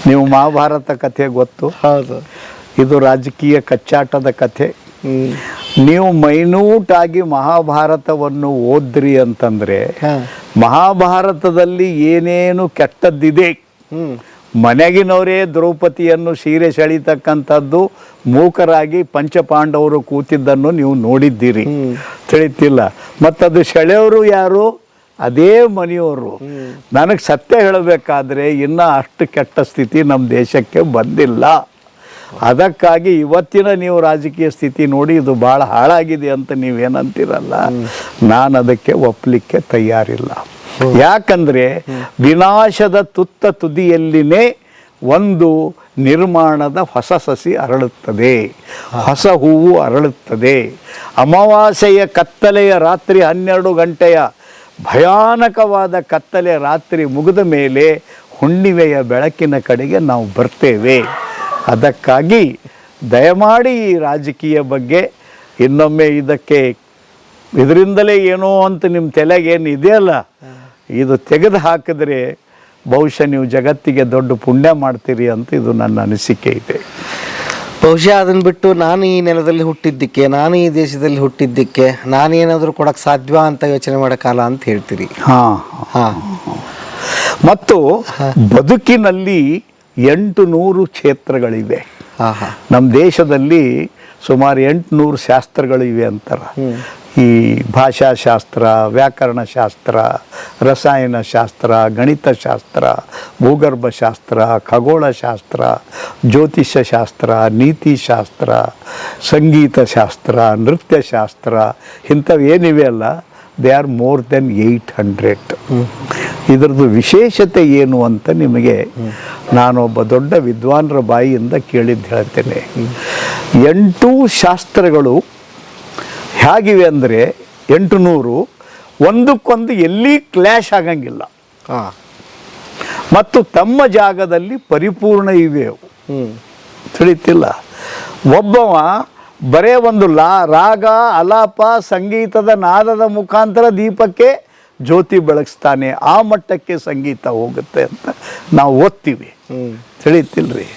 ನೀವು ಮಹಾಭಾರತ ಕಥೆ ಗೊತ್ತು? ಹೌದು. ಇದು ರಾಜಕೀಯ ಕಚ್ಚಾಟದ ಕಥೆ. ನೀವು ಮೈನ್ಯೂಟಾಗಿ ಮಹಾಭಾರತವನ್ನು ಓದ್ರಿ ಅಂತಂದರೆ ಮಹಾಭಾರತದಲ್ಲಿ ಏನೇನು ಕೆಟ್ಟದ್ದಿದೆ, ಮನೆಗಿನವರೇ ದ್ರೌಪದಿಯನ್ನು ಸೀರೆ ಸೆಳೀತಕ್ಕಂಥದ್ದು ಮೂಕರಾಗಿ ಪಂಚಪಾಂಡವರು ಕೂತಿದ್ದನ್ನು ನೀವು ನೋಡಿದ್ದೀರಿ, ತಿಳಿತಿಲ್ಲ. ಮತ್ತದು ಸೆಳೆಯವರು ಯಾರು? ಅದೇ ಮನೆಯವರು. ನನಗೆ ಸತ್ಯ ಹೇಳಬೇಕಾದ್ರೆ ಇನ್ನೂ ಅಷ್ಟು ಕೆಟ್ಟ ಸ್ಥಿತಿ ನಮ್ಮ ದೇಶಕ್ಕೆ ಬಂದಿಲ್ಲ. ಅದಕ್ಕಾಗಿ ಇವತ್ತಿನ ನೀವು ರಾಜಕೀಯ ಸ್ಥಿತಿ ನೋಡಿ ಇದು ಭಾಳ ಹಾಳಾಗಿದೆ ಅಂತ ನೀವೇನಂತೀರಲ್ಲ, ನಾನು ಅದಕ್ಕೆ ಒಪ್ಪಲಿಕ್ಕೆ ತಯಾರಿಲ್ಲ. ಯಾಕಂದರೆ ವಿನಾಶದ ತುತ್ತ ತುದಿಯಲ್ಲಿನೇ ಒಂದು ನಿರ್ಮಾಣದ ಹೊಸ ಸಸಿ ಅರಳುತ್ತದೆ, ಹೊಸ ಹೂವು ಅರಳುತ್ತದೆ. ಅಮಾವಾಸ್ಯೆಯ ಕತ್ತಲೆಯ ರಾತ್ರಿ 12 ಗಂಟೆಯ ಭಯಾನಕವಾದ ಕತ್ತಲೆ ರಾತ್ರಿ ಮುಗಿದ ಮೇಲೆ ಹುಣ್ಣಿಮೆಯ ಬೆಳಕಿನ ಕಡೆಗೆ ನಾವು ಬರ್ತೇವೆ. ಅದಕ್ಕಾಗಿ ದಯಮಾಡಿ ಈ ರಾಜಕೀಯ ಬಗ್ಗೆ ಇನ್ನೊಮ್ಮೆ ಇದರಿಂದಲೇ ಏನೋ ಅಂತ ನಿಮ್ಮ ತಲೆಗೇನು ಇದೆಯಲ್ಲ, ಇದು ತೆಗೆದು ಹಾಕಿದ್ರೆ ಬಹುಶಃ ನೀವು ಜಗತ್ತಿಗೆ ದೊಡ್ಡ ಪುಣ್ಯ ಮಾಡ್ತೀರಿ ಅಂತ ಇದು ನನ್ನ ಅನಿಸಿಕೆ ಇದೆ. ಬಹುಶಃ ಅದನ್ನು ಬಿಟ್ಟು ನಾನು ಈ ನೆಲದಲ್ಲಿ ಹುಟ್ಟಿದ್ದಕ್ಕೆ, ನಾನು ಈ ದೇಶದಲ್ಲಿ ಹುಟ್ಟಿದ್ದಕ್ಕೆ ನಾನೇನಾದರೂ ಕೊಡಕ್ಕೆ ಸಾಧ್ಯ ಅಂತ ಯೋಚನೆ ಮಾಡೋಕ್ಕಲ್ಲ ಅಂತ ಹೇಳ್ತೀರಿ. ಮತ್ತು ಬದುಕಿನಲ್ಲಿ 800 ಕ್ಷೇತ್ರಗಳಿವೆ. ನಮ್ಮ ದೇಶದಲ್ಲಿ ಸುಮಾರು 800 ಶಾಸ್ತ್ರಗಳಿವೆ ಅಂತಾರೆ. ಈ ಭಾಷಾಶಾಸ್ತ್ರ, ವ್ಯಾಕರಣಶಾಸ್ತ್ರ, ರಸಾಯನಶಾಸ್ತ್ರ, ಗಣಿತಶಾಸ್ತ್ರ, ಭೂಗರ್ಭಶಾಸ್ತ್ರ, ಖಗೋಳಶಾಸ್ತ್ರ, ಜ್ಯೋತಿಷ್ಯಶಾಸ್ತ್ರ, ನೀತಿಶಾಸ್ತ್ರ, ಸಂಗೀತಶಾಸ್ತ್ರ, ನೃತ್ಯಶಾಸ್ತ್ರ, ಇಂಥವೇನಿವೆ ಅಲ್ಲ, ದೇ ಆರ್ ಮೋರ್ ದೆನ್ 800. ಇದರದ್ದು ವಿಶೇಷತೆ ಏನು ಅಂತ ನಿಮಗೆ ನಾನೊಬ್ಬ ದೊಡ್ಡ ವಿದ್ವಾನರ ಬಾಯಿಯಿಂದ ಕೇಳಿದ್ದು ಹೇಳ್ತೇನೆ. 8 ಶಾಸ್ತ್ರಗಳು ಹೇಗಿವೆ ಅಂದರೆ 800 ಒಂದಕ್ಕೊಂದು ಎಲ್ಲಿ ಕ್ಲ್ಯಾಶ್ ಆಗಂಗಿಲ್ಲ ಮತ್ತು ತಮ್ಮ ಜಾಗದಲ್ಲಿ ಪರಿಪೂರ್ಣ ಇವೆ. ತಿಳಿತಿಲ್ಲ, ಒಬ್ಬವ ಬರೇ ಒಂದು ರಾಗ, ಅಲಾಪ, ಸಂಗೀತದ ನಾದದ ಮುಖಾಂತರ ದೀಪಕ್ಕೆ ಜ್ಯೋತಿ ಬೆಳಗಿಸ್ತಾನೆ, ಆ ಮಟ್ಟಕ್ಕೆ ಸಂಗೀತ ಹೋಗುತ್ತೆ ಅಂತ ನಾವು ಓದ್ತೀವಿ. ತಿಳಿತಿಲ್ರಿ?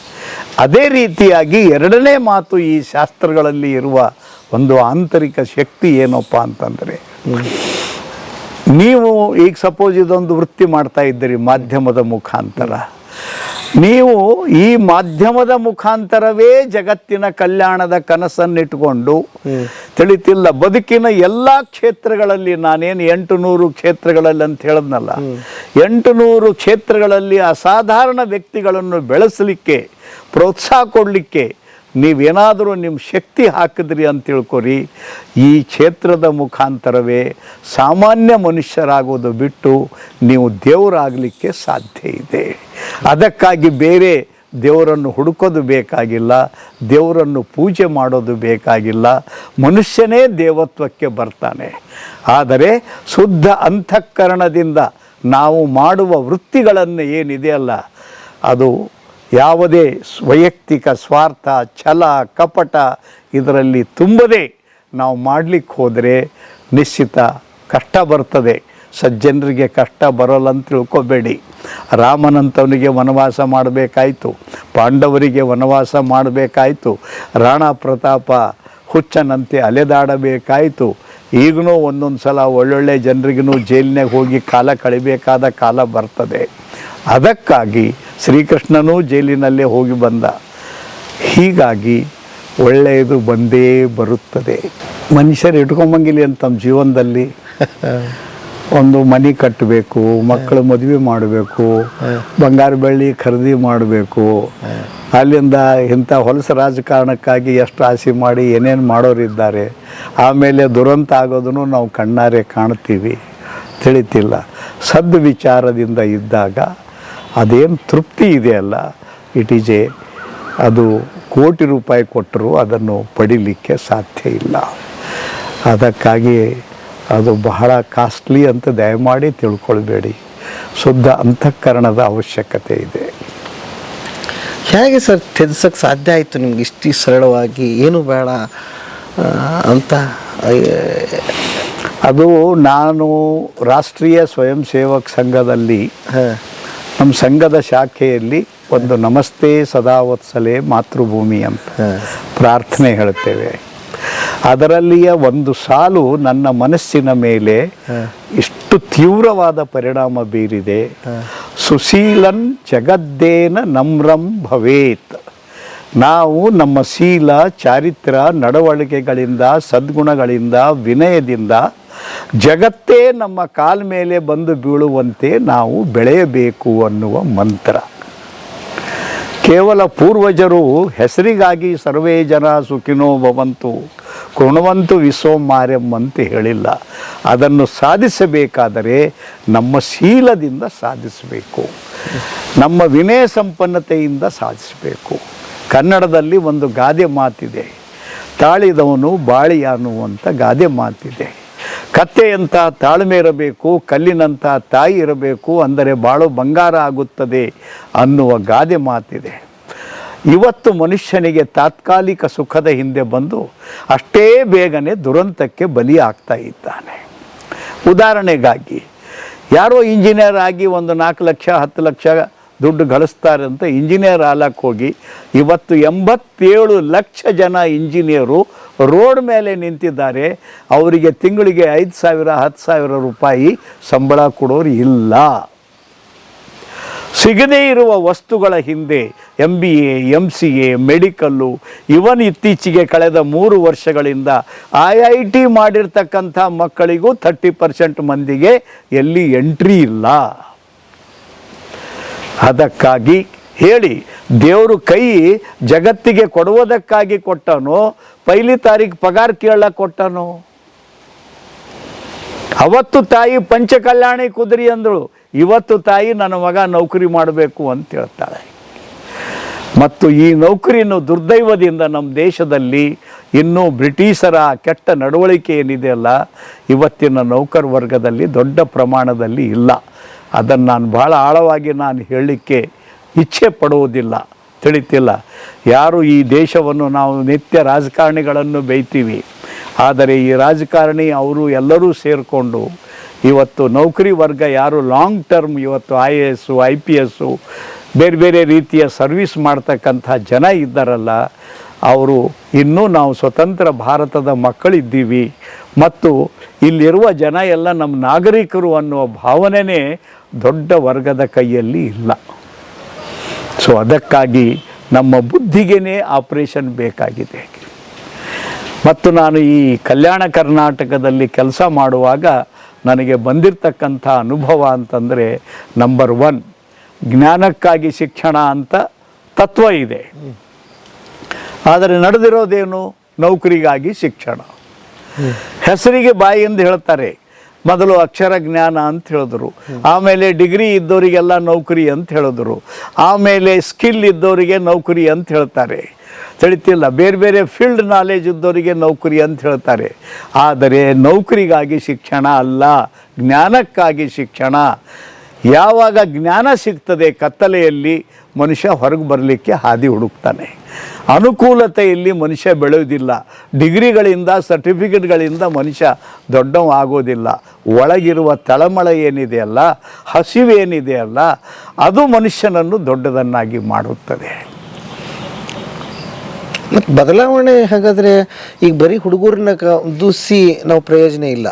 ಅದೇ ರೀತಿಯಾಗಿ ಎರಡನೇ ಮಾತು, ಈ ಶಾಸ್ತ್ರಗಳಲ್ಲಿ ಇರುವ ಒಂದು ಆಂತರಿಕ ಶಕ್ತಿ ಏನಪ್ಪ ಅಂತಂದರೆ, ನೀವು ಈಗ ಸಪೋಸ್ ಇದೊಂದು ವೃತ್ತಿ ಮಾಡ್ತಾ ಇದ್ದೀರಿ ಮಾಧ್ಯಮದ ಮುಖಾಂತರ, ನೀವು ಈ ಮಾಧ್ಯಮದ ಮುಖಾಂತರವೇ ಜಗತ್ತಿನ ಕಲ್ಯಾಣದ ಕನಸನ್ನಿಟ್ಟುಕೊಂಡು, ತಿಳಿತಿಲ್ಲ, ಬದುಕಿನ ಎಲ್ಲ ಕ್ಷೇತ್ರಗಳಲ್ಲಿ, ನಾನೇನು 800 ಕ್ಷೇತ್ರಗಳಲ್ಲಿ ಅಂತ ಹೇಳಿದ್ನಲ್ಲ, 800 ಕ್ಷೇತ್ರಗಳಲ್ಲಿ ಅಸಾಧಾರಣ ವ್ಯಕ್ತಿಗಳನ್ನು ಬೆಳೆಸಲಿಕ್ಕೆ, ಪ್ರೋತ್ಸಾಹ ಕೊಡಲಿಕ್ಕೆ ನೀವೇನಾದರೂ ನಿಮ್ಮ ಶಕ್ತಿ ಹಾಕಿದ್ರಿ ಅಂತ ತಿಳ್ಕೊರಿ. ಈ ಕ್ಷೇತ್ರದ ಮುಖಾಂತರವೇ ಸಾಮಾನ್ಯ ಮನುಷ್ಯರಾಗೋದು ಬಿಟ್ಟು ನೀವು ದೇವರಾಗಲಿಕ್ಕೆ ಸಾಧ್ಯ ಇದೆ. ಅದಕ್ಕಾಗಿ ಬೇರೆ ದೇವರನ್ನು ಹುಡುಕೋದು ಬೇಕಾಗಿಲ್ಲ, ದೇವರನ್ನು ಪೂಜೆ ಮಾಡೋದು ಬೇಕಾಗಿಲ್ಲ. ಮನುಷ್ಯನೇ ದೇವತ್ವಕ್ಕೆ ಬರ್ತಾನೆ. ಆದರೆ ಶುದ್ಧ ಅಂತಃಕರಣದಿಂದ ನಾವು ಮಾಡುವ ವೃತ್ತಿಗಳನ್ನು ಏನಿದೆಯಲ್ಲ, ಅದು ಯಾವುದೇ ವೈಯಕ್ತಿಕ ಸ್ವಾರ್ಥ, ಛಲ, ಕಪಟ ಇದರಲ್ಲಿ ತುಂಬದೆ ನಾವು ಮಾಡಲಿಕ್ಕೆ ಹೋದರೆ ನಿಶ್ಚಿತ ಕಷ್ಟ ಬರ್ತದೆ. ಸಜ್ಜನರಿಗೆ ಕಷ್ಟ ಬರೋಲ್ಲ ಅಂತ ತಿಳ್ಕೊಬೇಡಿ. ರಾಮನಂತವನಿಗೆ ವನವಾಸ ಮಾಡಬೇಕಾಯಿತು, ಪಾಂಡವರಿಗೆ ವನವಾಸ ಮಾಡಬೇಕಾಯಿತು, ರಾಣಾ ಪ್ರತಾಪ ಹುಚ್ಚನಂತೆ ಅಲೆದಾಡಬೇಕಾಯಿತು. ಈಗಲೂ ಒಂದೊಂದು ಸಲ ಒಳ್ಳೊಳ್ಳೆ ಜನರಿಗೂ ಜೈಲಿನಾಗ ಹೋಗಿ ಕಾಲ ಕಳಿಬೇಕಾದ ಕಾಲ ಬರ್ತದೆ. ಅದಕ್ಕಾಗಿ ಶ್ರೀಕೃಷ್ಣನೂ ಜೈಲಿನಲ್ಲೇ ಹೋಗಿ ಬಂದ. ಹೀಗಾಗಿ ಒಳ್ಳೆಯದು ಬಂದೇ ಬರುತ್ತದೆ. ಮನುಷ್ಯರು ಇಟ್ಕೊಂಬಂಗಿಲ್ಲ ಅಂತ ತಮ್ಮ ಜೀವನದಲ್ಲಿ ಒಂದು ಮನೆ ಕಟ್ಟಬೇಕು, ಮಕ್ಕಳು ಮದುವೆ ಮಾಡಬೇಕು, ಬಂಗಾರ ಬೆಳ್ಳಿ ಖರೀದಿ ಮಾಡಬೇಕು. ಅಲ್ಲಿಂದ ಇಂಥ ಹೊಲಸು ರಾಜಕಾರಣಕ್ಕಾಗಿ ಎಷ್ಟು ಆಸೆ ಮಾಡಿ ಏನೇನು ಮಾಡೋರಿದ್ದಾರೆ. ಆಮೇಲೆ ದುರಂತ ಆಗೋದನ್ನು ನಾವು ಕಣ್ಣಾರೆ ಕಾಣ್ತೀವಿ. ತಿಳಿತಿಲ್ಲ, ಸದ್ದು ವಿಚಾರದಿಂದ ಇದ್ದಾಗ ಅದೇನು ತೃಪ್ತಿ ಇದೆಯಲ್ಲ, ಇಟ್ ಈಸ್ ಅದು ಕೋಟಿ ರೂಪಾಯಿ ಕೊಟ್ಟರು ಅದನ್ನು ಪಡಿಲಿಕ್ಕೆ ಸಾಧ್ಯ ಇಲ್ಲ. ಅದಕ್ಕಾಗಿ ಅದು ಬಹಳ ಕಾಸ್ಟ್ಲಿ ಅಂತ ದಯಮಾಡಿ ತಿಳ್ಕೊಳ್ಬೇಡಿ. ಶುದ್ಧ ಅಂತಃಕರಣದ ಅವಶ್ಯಕತೆ ಇದೆ. ಹೇಗೆ ಸರ್ ತ್ಯಜಿಸೋಕ್ಕೆ ಸಾಧ್ಯ ಆಯಿತು ನಿಮ್ಗೆ ಇಷ್ಟು ಸರಳವಾಗಿ, ಏನು ಬೇಡ ಅಂತ? ಅದು ನಾನು ರಾಷ್ಟ್ರೀಯ ಸ್ವಯಂ ಸೇವಕ್ ಸಂಘದಲ್ಲಿ, ನಮ್ಮ ಸಂಘದ ಶಾಖೆಯಲ್ಲಿ ಒಂದು ನಮಸ್ತೆ ಸದಾವತ್ಸಲೆ ಮಾತೃಭೂಮಿ ಅಂತ ಪ್ರಾರ್ಥನೆ ಹೇಳ್ತೇವೆ. ಅದರಲ್ಲಿಯ ಒಂದು ಸಾಲು ನನ್ನ ಮನಸ್ಸಿನ ಮೇಲೆ ಇಷ್ಟು ತೀವ್ರವಾದ ಪರಿಣಾಮ ಬೀರಿದೆ. ಸುಶೀಲನ್ ಜಗದ್ದೇನ ನಮ್ರಂ ಭವೇತ್. ನಾವು ನಮ್ಮ ಶೀಲ ಚಾರಿತ್ರ ನಡವಳಿಕೆಗಳಿಂದ ಸದ್ಗುಣಗಳಿಂದ ವಿನಯದಿಂದ ಜಗತ್ತೇ ನಮ್ಮ ಕಾಲ ಮೇಲೆ ಬಂದು ಬೀಳುವಂತೆ ನಾವು ಬೆಳೆಯಬೇಕು ಅನ್ನುವ ಮಂತ್ರ. ಕೇವಲ ಪೂರ್ವಜರು ಹೆಸರಿಗಾಗಿ ಸರ್ವೇ ಜನ ಸುಖಿನೋ ಭವಂತು ಕೃಣವಂತು ವಿಶ್ವಮಾರ್ಯಂ ಅಂತ ಹೇಳಿಲ್ಲ. ಅದನ್ನು ಸಾಧಿಸಬೇಕಾದರೆ ನಮ್ಮ ಶೀಲದಿಂದ ಸಾಧಿಸಬೇಕು, ನಮ್ಮ ವಿನಯ ಸಂಪನ್ನತೆಯಿಂದ ಸಾಧಿಸಬೇಕು. ಕನ್ನಡದಲ್ಲಿ ಒಂದು ಗಾದೆ ಮಾತಿದೆ, ತಾಳಿದವನು ಬಾಳಿ ಅನ್ನುವಂಥ ಗಾದೆ ಮಾತಿದೆ. ಕತ್ತೆಯಂಥ ತಾಳ್ಮೆ ಇರಬೇಕು, ಕಲ್ಲಿನಂಥ ತಾಯಿ ಇರಬೇಕು, ಅಂದರೆ ಬಾಳು ಬಂಗಾರ ಆಗುತ್ತದೆ ಅನ್ನುವ ಗಾದೆ ಮಾತಿದೆ. ಇವತ್ತು ಮನುಷ್ಯನಿಗೆ ತಾತ್ಕಾಲಿಕ ಸುಖದ ಹಿಂದೆ ಬಂದು ಅಷ್ಟೇ ಬೇಗನೆ ದುರಂತಕ್ಕೆ ಬಲಿಯಾಗ್ತಾ ಇದ್ದಾನೆ. ಉದಾಹರಣೆಗಾಗಿ ಯಾರೋ ಇಂಜಿನಿಯರ್ ಆಗಿ ಒಂದು 4 ಲಕ್ಷ 10 ಲಕ್ಷ ದುಡ್ಡು ಗಳಿಸ್ತಾರೆ ಅಂತ ಇಂಜಿನಿಯರ್ ಆಲಕ್ಕೆ ಹೋಗಿ ಇವತ್ತು 87 ಲಕ್ಷ ಜನ ಇಂಜಿನಿಯರು ರೋಡ್ ಮೇಲೆ ನಿಂತಿದ್ದಾರೆ. ಅವರಿಗೆ ತಿಂಗಳಿಗೆ 5,000 10,000 ರೂಪಾಯಿ ಸಂಬಳ ಕೊಡೋರು ಇಲ್ಲ. ಸಿಗದೇ ಇರುವ ವಸ್ತುಗಳ ಹಿಂದೆ MBA MCA ಮೆಡಿಕಲ್ಲು, ಇವನ್ ಇತ್ತೀಚೆಗೆ ಕಳೆದ 3 ವರ್ಷಗಳಿಂದ IIT ಮಾಡಿರ್ತಕ್ಕಂಥ ಮಕ್ಕಳಿಗೂ 30% ಮಂದಿಗೆ ಎಲ್ಲಿ ಎಂಟ್ರಿ ಇಲ್ಲ. ಅದಕ್ಕಾಗಿ ಹೇಳಿ, ದೇವರು ಕೈ ಜಗತ್ತಿಗೆ ಕೊಡುವುದಕ್ಕಾಗಿ ಕೊಟ್ಟನು, 1 ತಾರೀಕು ಪಗಾರ ಕೇಳಕ್ಕೆ ಕೊಟ್ಟನು. ಅವತ್ತು ತಾಯಿ ಪಂಚಕಲ್ಯಾಣಿ ಕುದುರಿ ಅಂದಳು, ಇವತ್ತು ತಾಯಿ ನನ್ನ ಮಗ ನೌಕರಿ ಮಾಡಬೇಕು ಅಂತ ಹೇಳ್ತಾಳೆ. ಮತ್ತು ಈ ನೌಕರಿಯನ್ನು ದುರ್ದೈವದಿಂದ ನಮ್ಮ ದೇಶದಲ್ಲಿ ಇನ್ನೂ ಬ್ರಿಟಿಷರ ಕೆಟ್ಟ ನಡವಳಿಕೆ ಏನಿದೆಯಲ್ಲ, ಇವತ್ತಿನ ನೌಕರ ವರ್ಗದಲ್ಲಿ ದೊಡ್ಡ ಪ್ರಮಾಣದಲ್ಲಿ ಇಲ್ಲ. ಅದನ್ನು ನಾನು ಭಾಳ ಆಳವಾಗಿ ನಾನು ಹೇಳಲಿಕ್ಕೆ ಇಚ್ಛೆ ಪಡುವುದಿಲ್ಲ, ತಿಳಿತಿಲ್ಲ. ಯಾರು ಈ ದೇಶವನ್ನು ನಾವು ನಿತ್ಯ ರಾಜಕಾರಣಿಗಳನ್ನು ಬೈತೀವಿ, ಆದರೆ ಈ ರಾಜಕಾರಣಿ ಅವರು ಎಲ್ಲರೂ ಸೇರಿಕೊಂಡು ಇವತ್ತು ನೌಕರಿ ವರ್ಗ ಯಾರು ಲಾಂಗ್ ಟರ್ಮ್ ಇವತ್ತು IAS IPS ಬೇರೆ ಬೇರೆ ರೀತಿಯ ಸರ್ವಿಸ್ ಮಾಡ್ತಕ್ಕಂಥ ಜನ ಇದ್ದಾರಲ್ಲ, ಅವರು ಇನ್ನೂ ನಾವು ಸ್ವತಂತ್ರ ಭಾರತದ ಮಕ್ಕಳಿದ್ದೀವಿ ಮತ್ತು ಇಲ್ಲಿರುವ ಜನ ಎಲ್ಲ ನಮ್ಮ ನಾಗರಿಕರು ಅನ್ನುವ ಭಾವನೆಯೇ ದೊಡ್ಡ ವರ್ಗದ ಕೈಯಲ್ಲಿ ಇಲ್ಲ. ಸೊ ಅದಕ್ಕಾಗಿ ನಮ್ಮ ಬುದ್ಧಿಗೇ ಆಪರೇಷನ್ ಬೇಕಾಗಿದೆ. ಮತ್ತು ನಾನು ಈ ಕಲ್ಯಾಣ ಕರ್ನಾಟಕದಲ್ಲಿ ಕೆಲಸ ಮಾಡುವಾಗ ನನಗೆ ಬಂದಿರತಕ್ಕಂಥ ಅನುಭವ ಅಂತಂದರೆ, ನಂಬರ್ 1 ಜ್ಞಾನಕ್ಕಾಗಿ ಶಿಕ್ಷಣ ಅಂತ ತತ್ವ ಇದೆ. ಆದರೆ ನಡೆದಿರೋದೇನು? ನೌಕರಿಗಾಗಿ ಶಿಕ್ಷಣ. ಹೆಸರಿಗೆ ಬಾಯಿಯಿಂದ ಹೇಳ್ತಾರೆ, ಮೊದಲು ಅಕ್ಷರ ಜ್ಞಾನ ಅಂತ ಹೇಳಿದ್ರು, ಆಮೇಲೆ ಡಿಗ್ರಿ ಇದ್ದವರಿಗೆಲ್ಲ ನೌಕರಿ ಅಂತ ಹೇಳಿದ್ರು, ಆಮೇಲೆ ಸ್ಕಿಲ್ ಇದ್ದವರಿಗೆ ನೌಕರಿ ಅಂತ ಹೇಳ್ತಾರೆ. ತಿಳಿತಿಲ್ಲ, ಬೇರೆ ಬೇರೆ ಫೀಲ್ಡ್ ನಾಲೆಜ್ ಇದ್ದವರಿಗೆ ನೌಕರಿ ಅಂತ ಹೇಳ್ತಾರೆ. ಆದರೆ ನೌಕರಿಗಾಗಿ ಶಿಕ್ಷಣ ಅಲ್ಲ, ಜ್ಞಾನಕ್ಕಾಗಿ ಶಿಕ್ಷಣ. ಯಾವಾಗ ಜ್ಞಾನ ಸಿಗ್ತದೆ ಕತ್ತಲೆಯಲ್ಲಿ ಮನುಷ್ಯ ಹೊರಗೆ ಬರಲಿಕ್ಕೆ ಹಾದಿ ಹುಡುಕ್ತಾನೆ. ಅನುಕೂಲತೆಯಲ್ಲಿ ಮನುಷ್ಯ ಬೆಳೆಯೋದಿಲ್ಲ. ಡಿಗ್ರಿಗಳಿಂದ ಸರ್ಟಿಫಿಕೇಟ್ಗಳಿಂದ ಮನುಷ್ಯ ದೊಡ್ಡವ ಆಗೋದಿಲ್ಲ. ಒಳಗಿರುವ ತಳಮಳ ಏನಿದೆಯಲ್ಲ, ಹಸಿವೇನಿದೆಯಲ್ಲ, ಅದು ಮನುಷ್ಯನನ್ನು ದೊಡ್ಡದನ್ನಾಗಿ ಮಾಡುತ್ತದೆ. ಮತ್ತು ಬದಲಾವಣೆ ಹಾಗಾದರೆ ಈಗ ಬರೀ ಹುಡುಗರನ್ನ ದೂಸಿ ನಾವು ಪ್ರಯೋಜನ ಇಲ್ಲ.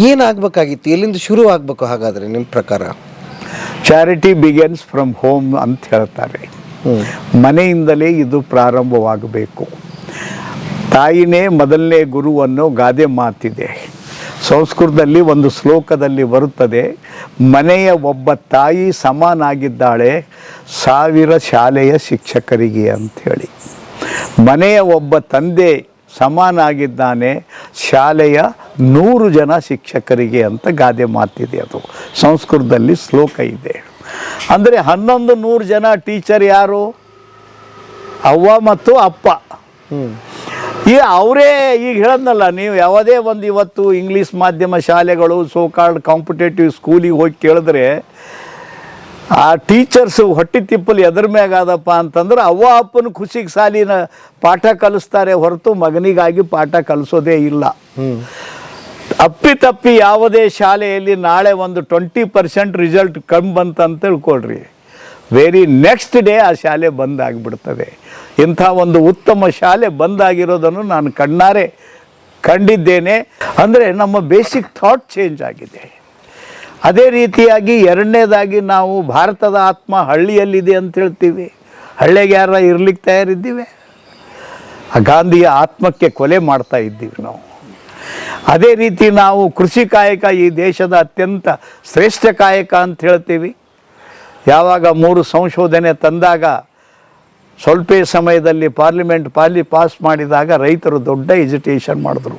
ಏನಾಗಬೇಕಾಗಿತ್ತು? ಎಲ್ಲಿಂದ ಶುರು ಆಗಬೇಕು ಹಾಗಾದರೆ ನಿಮ್ಮ ಪ್ರಕಾರ? ಚಾರಿಟಿ ಬಿಗಿನ್ಸ್ ಫ್ರಮ್ ಹೋಮ್ ಅಂತ ಹೇಳ್ತಾರೆ. ಮನೆಯಿಂದಲೇ ಇದು ಪ್ರಾರಂಭವಾಗಬೇಕು. ತಾಯಿನೇ ಮೊದಲನೇ ಗುರು ಅನ್ನೋ ಗಾದೆ ಮಾತಿದೆ. ಸಂಸ್ಕೃತದಲ್ಲಿ ಒಂದು ಶ್ಲೋಕದಲ್ಲಿ ಬರುತ್ತದೆ, ಮನೆಯ ಒಬ್ಬ ತಾಯಿ ಸಮನಾಗಿದ್ದಾಳೆ 1000 ಶಾಲೆಯ ಶಿಕ್ಷಕರಿಗೆ ಅಂಥೇಳಿ. ಮನೆಯ ಒಬ್ಬ ತಂದೆ ಸಮಾನಾಗಿದ್ದಾನೆ ಶಾಲೆಯ 100 ಜನ ಶಿಕ್ಷಕರಿಗೆ ಅಂತ ಗಾದೆ ಮಾತಿದೆ. ಅದು ಸಂಸ್ಕೃತದಲ್ಲಿ ಶ್ಲೋಕ ಇದೆ. ಅಂದರೆ 100 ಜನ ಟೀಚರ್ ಯಾರು? ಅವ್ವ ಮತ್ತು ಅಪ್ಪ. ಈಗ ಅವರೇ ಈಗ ಹೇಳದ್ನಲ್ಲ, ನೀವು ಯಾವುದೇ ಒಂದು ಇವತ್ತು ಇಂಗ್ಲೀಷ್ ಮಾಧ್ಯಮ ಶಾಲೆಗಳು ಸೋಕಾಲ್ಡ್ ಕಾಂಪಿಟೇಟಿವ್ ಸ್ಕೂಲಿಗೆ ಹೋಗಿ ಕೇಳಿದ್ರೆ ಆ ಟೀಚರ್ಸು ಹೊಟ್ಟೆ ತಿಪ್ಪಲು ಎದ್ರ ಮ್ಯಾಗಾದಪ್ಪ ಅಂತಂದ್ರೆ ಅವ್ವ ಅಪ್ಪನ ಖುಷಿಗೆ ಸಾಲಿನ ಪಾಠ ಕಲಿಸ್ತಾರೆ ಹೊರತು ಮಗನಿಗಾಗಿ ಪಾಠ ಕಲಿಸೋದೇ ಇಲ್ಲ. ಅಪ್ಪಿತಪ್ಪಿ ಯಾವುದೇ ಶಾಲೆಯಲ್ಲಿ ನಾಳೆ ಒಂದು 20% ರಿಸಲ್ಟ್ ಕಮ್ಮಿ ಬಂತಂತ ತಿಳ್ಕೊಳ್ರಿ, ವೆರಿ ನೆಕ್ಸ್ಟ್ ಡೇ ಆ ಶಾಲೆ ಬಂದಾಗಿಬಿಡ್ತದೆ. ಇಂಥ ಒಂದು ಉತ್ತಮ ಶಾಲೆ ಬಂದಾಗಿರೋದನ್ನು ನಾನು ಕಣ್ಣಾರೆ ಕಂಡಿದ್ದೇನೆ. ಅಂದರೆ ನಮ್ಮ ಬೇಸಿಕ್ ಥಾಟ್ ಚೇಂಜ್ ಆಗಿದೆ. ಅದೇ ರೀತಿಯಾಗಿ ಎರಡನೇದಾಗಿ ನಾವು ಭಾರತದ ಆತ್ಮ ಹಳ್ಳಿಯಲ್ಲಿದೆ ಅಂತ ಹೇಳ್ತೀವಿ. ಹಳ್ಳಿಗೆ ಯಾರ ಇರ್ಲಿಕ್ಕೆ ತಯಾರಿದ್ದೀವಿ? ಆ ಗಾಂಧಿಯ ಆತ್ಮಕ್ಕೆ ಕೊಲೆ ಮಾಡ್ತಾ ಇದ್ದೀವಿ ನಾವು. ಅದೇ ರೀತಿ ನಾವು ಕೃಷಿ ಕಾಯಕ ಈ ದೇಶದ ಅತ್ಯಂತ ಶ್ರೇಷ್ಠ ಕಾಯಕ ಅಂತ ಹೇಳ್ತೀವಿ. ಯಾವಾಗ 3 ಸಂಶೋಧನೆ ತಂದಾಗ ಸ್ವಲ್ಪ ಸಮಯದಲ್ಲಿ ಪಾರ್ಲಿಮೆಂಟ್ ಪಾಸ್ ಮಾಡಿದಾಗ ರೈತರು ದೊಡ್ಡ ಎಜಿಟೇಷನ್ ಮಾಡಿದ್ರು.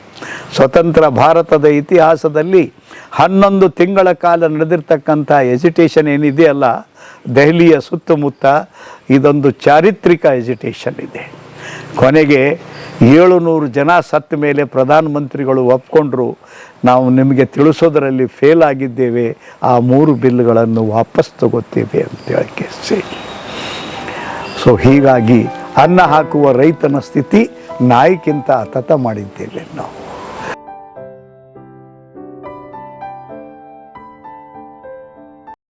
ಸ್ವತಂತ್ರ ಭಾರತದ ಇತಿಹಾಸದಲ್ಲಿ 11 ತಿಂಗಳ ಕಾಲ ನಡೆದಿರ್ತಕ್ಕಂಥ ಎಜಿಟೇಷನ್ ಏನಿದೆಯಲ್ಲ ದೆಹಲಿಯ ಸುತ್ತಮುತ್ತ, ಇದೊಂದು ಚಾರಿತ್ರಿಕ ಎಜಿಟೇಷನ್ ಇದೆ. ಕೊನೆಗೆ 700 ಜನ ಸತ್ತ ಮೇಲೆ ಪ್ರಧಾನಮಂತ್ರಿಗಳು ಒಪ್ಕೊಂಡ್ರು, ನಾವು ನಿಮಗೆ ತಿಳಿಸೋದರಲ್ಲಿ ಫೇಲ್ ಆಗಿದ್ದೇವೆ, ಆ 3 ಬಿಲ್ಗಳನ್ನು ವಾಪಸ್ ತಗೋತೇವೆ ಅಂತೇಳಿ ಕೇಳಿಸಿ. ಸೊ ಹೀಗಾಗಿ ಅನ್ನ ಹಾಕುವ ರೈತನ ಸ್ಥಿತಿ ನಾಯಿಗಿಂತ ಹತತ ಮಾಡಿದ್ದೇವೆ ನಾವು.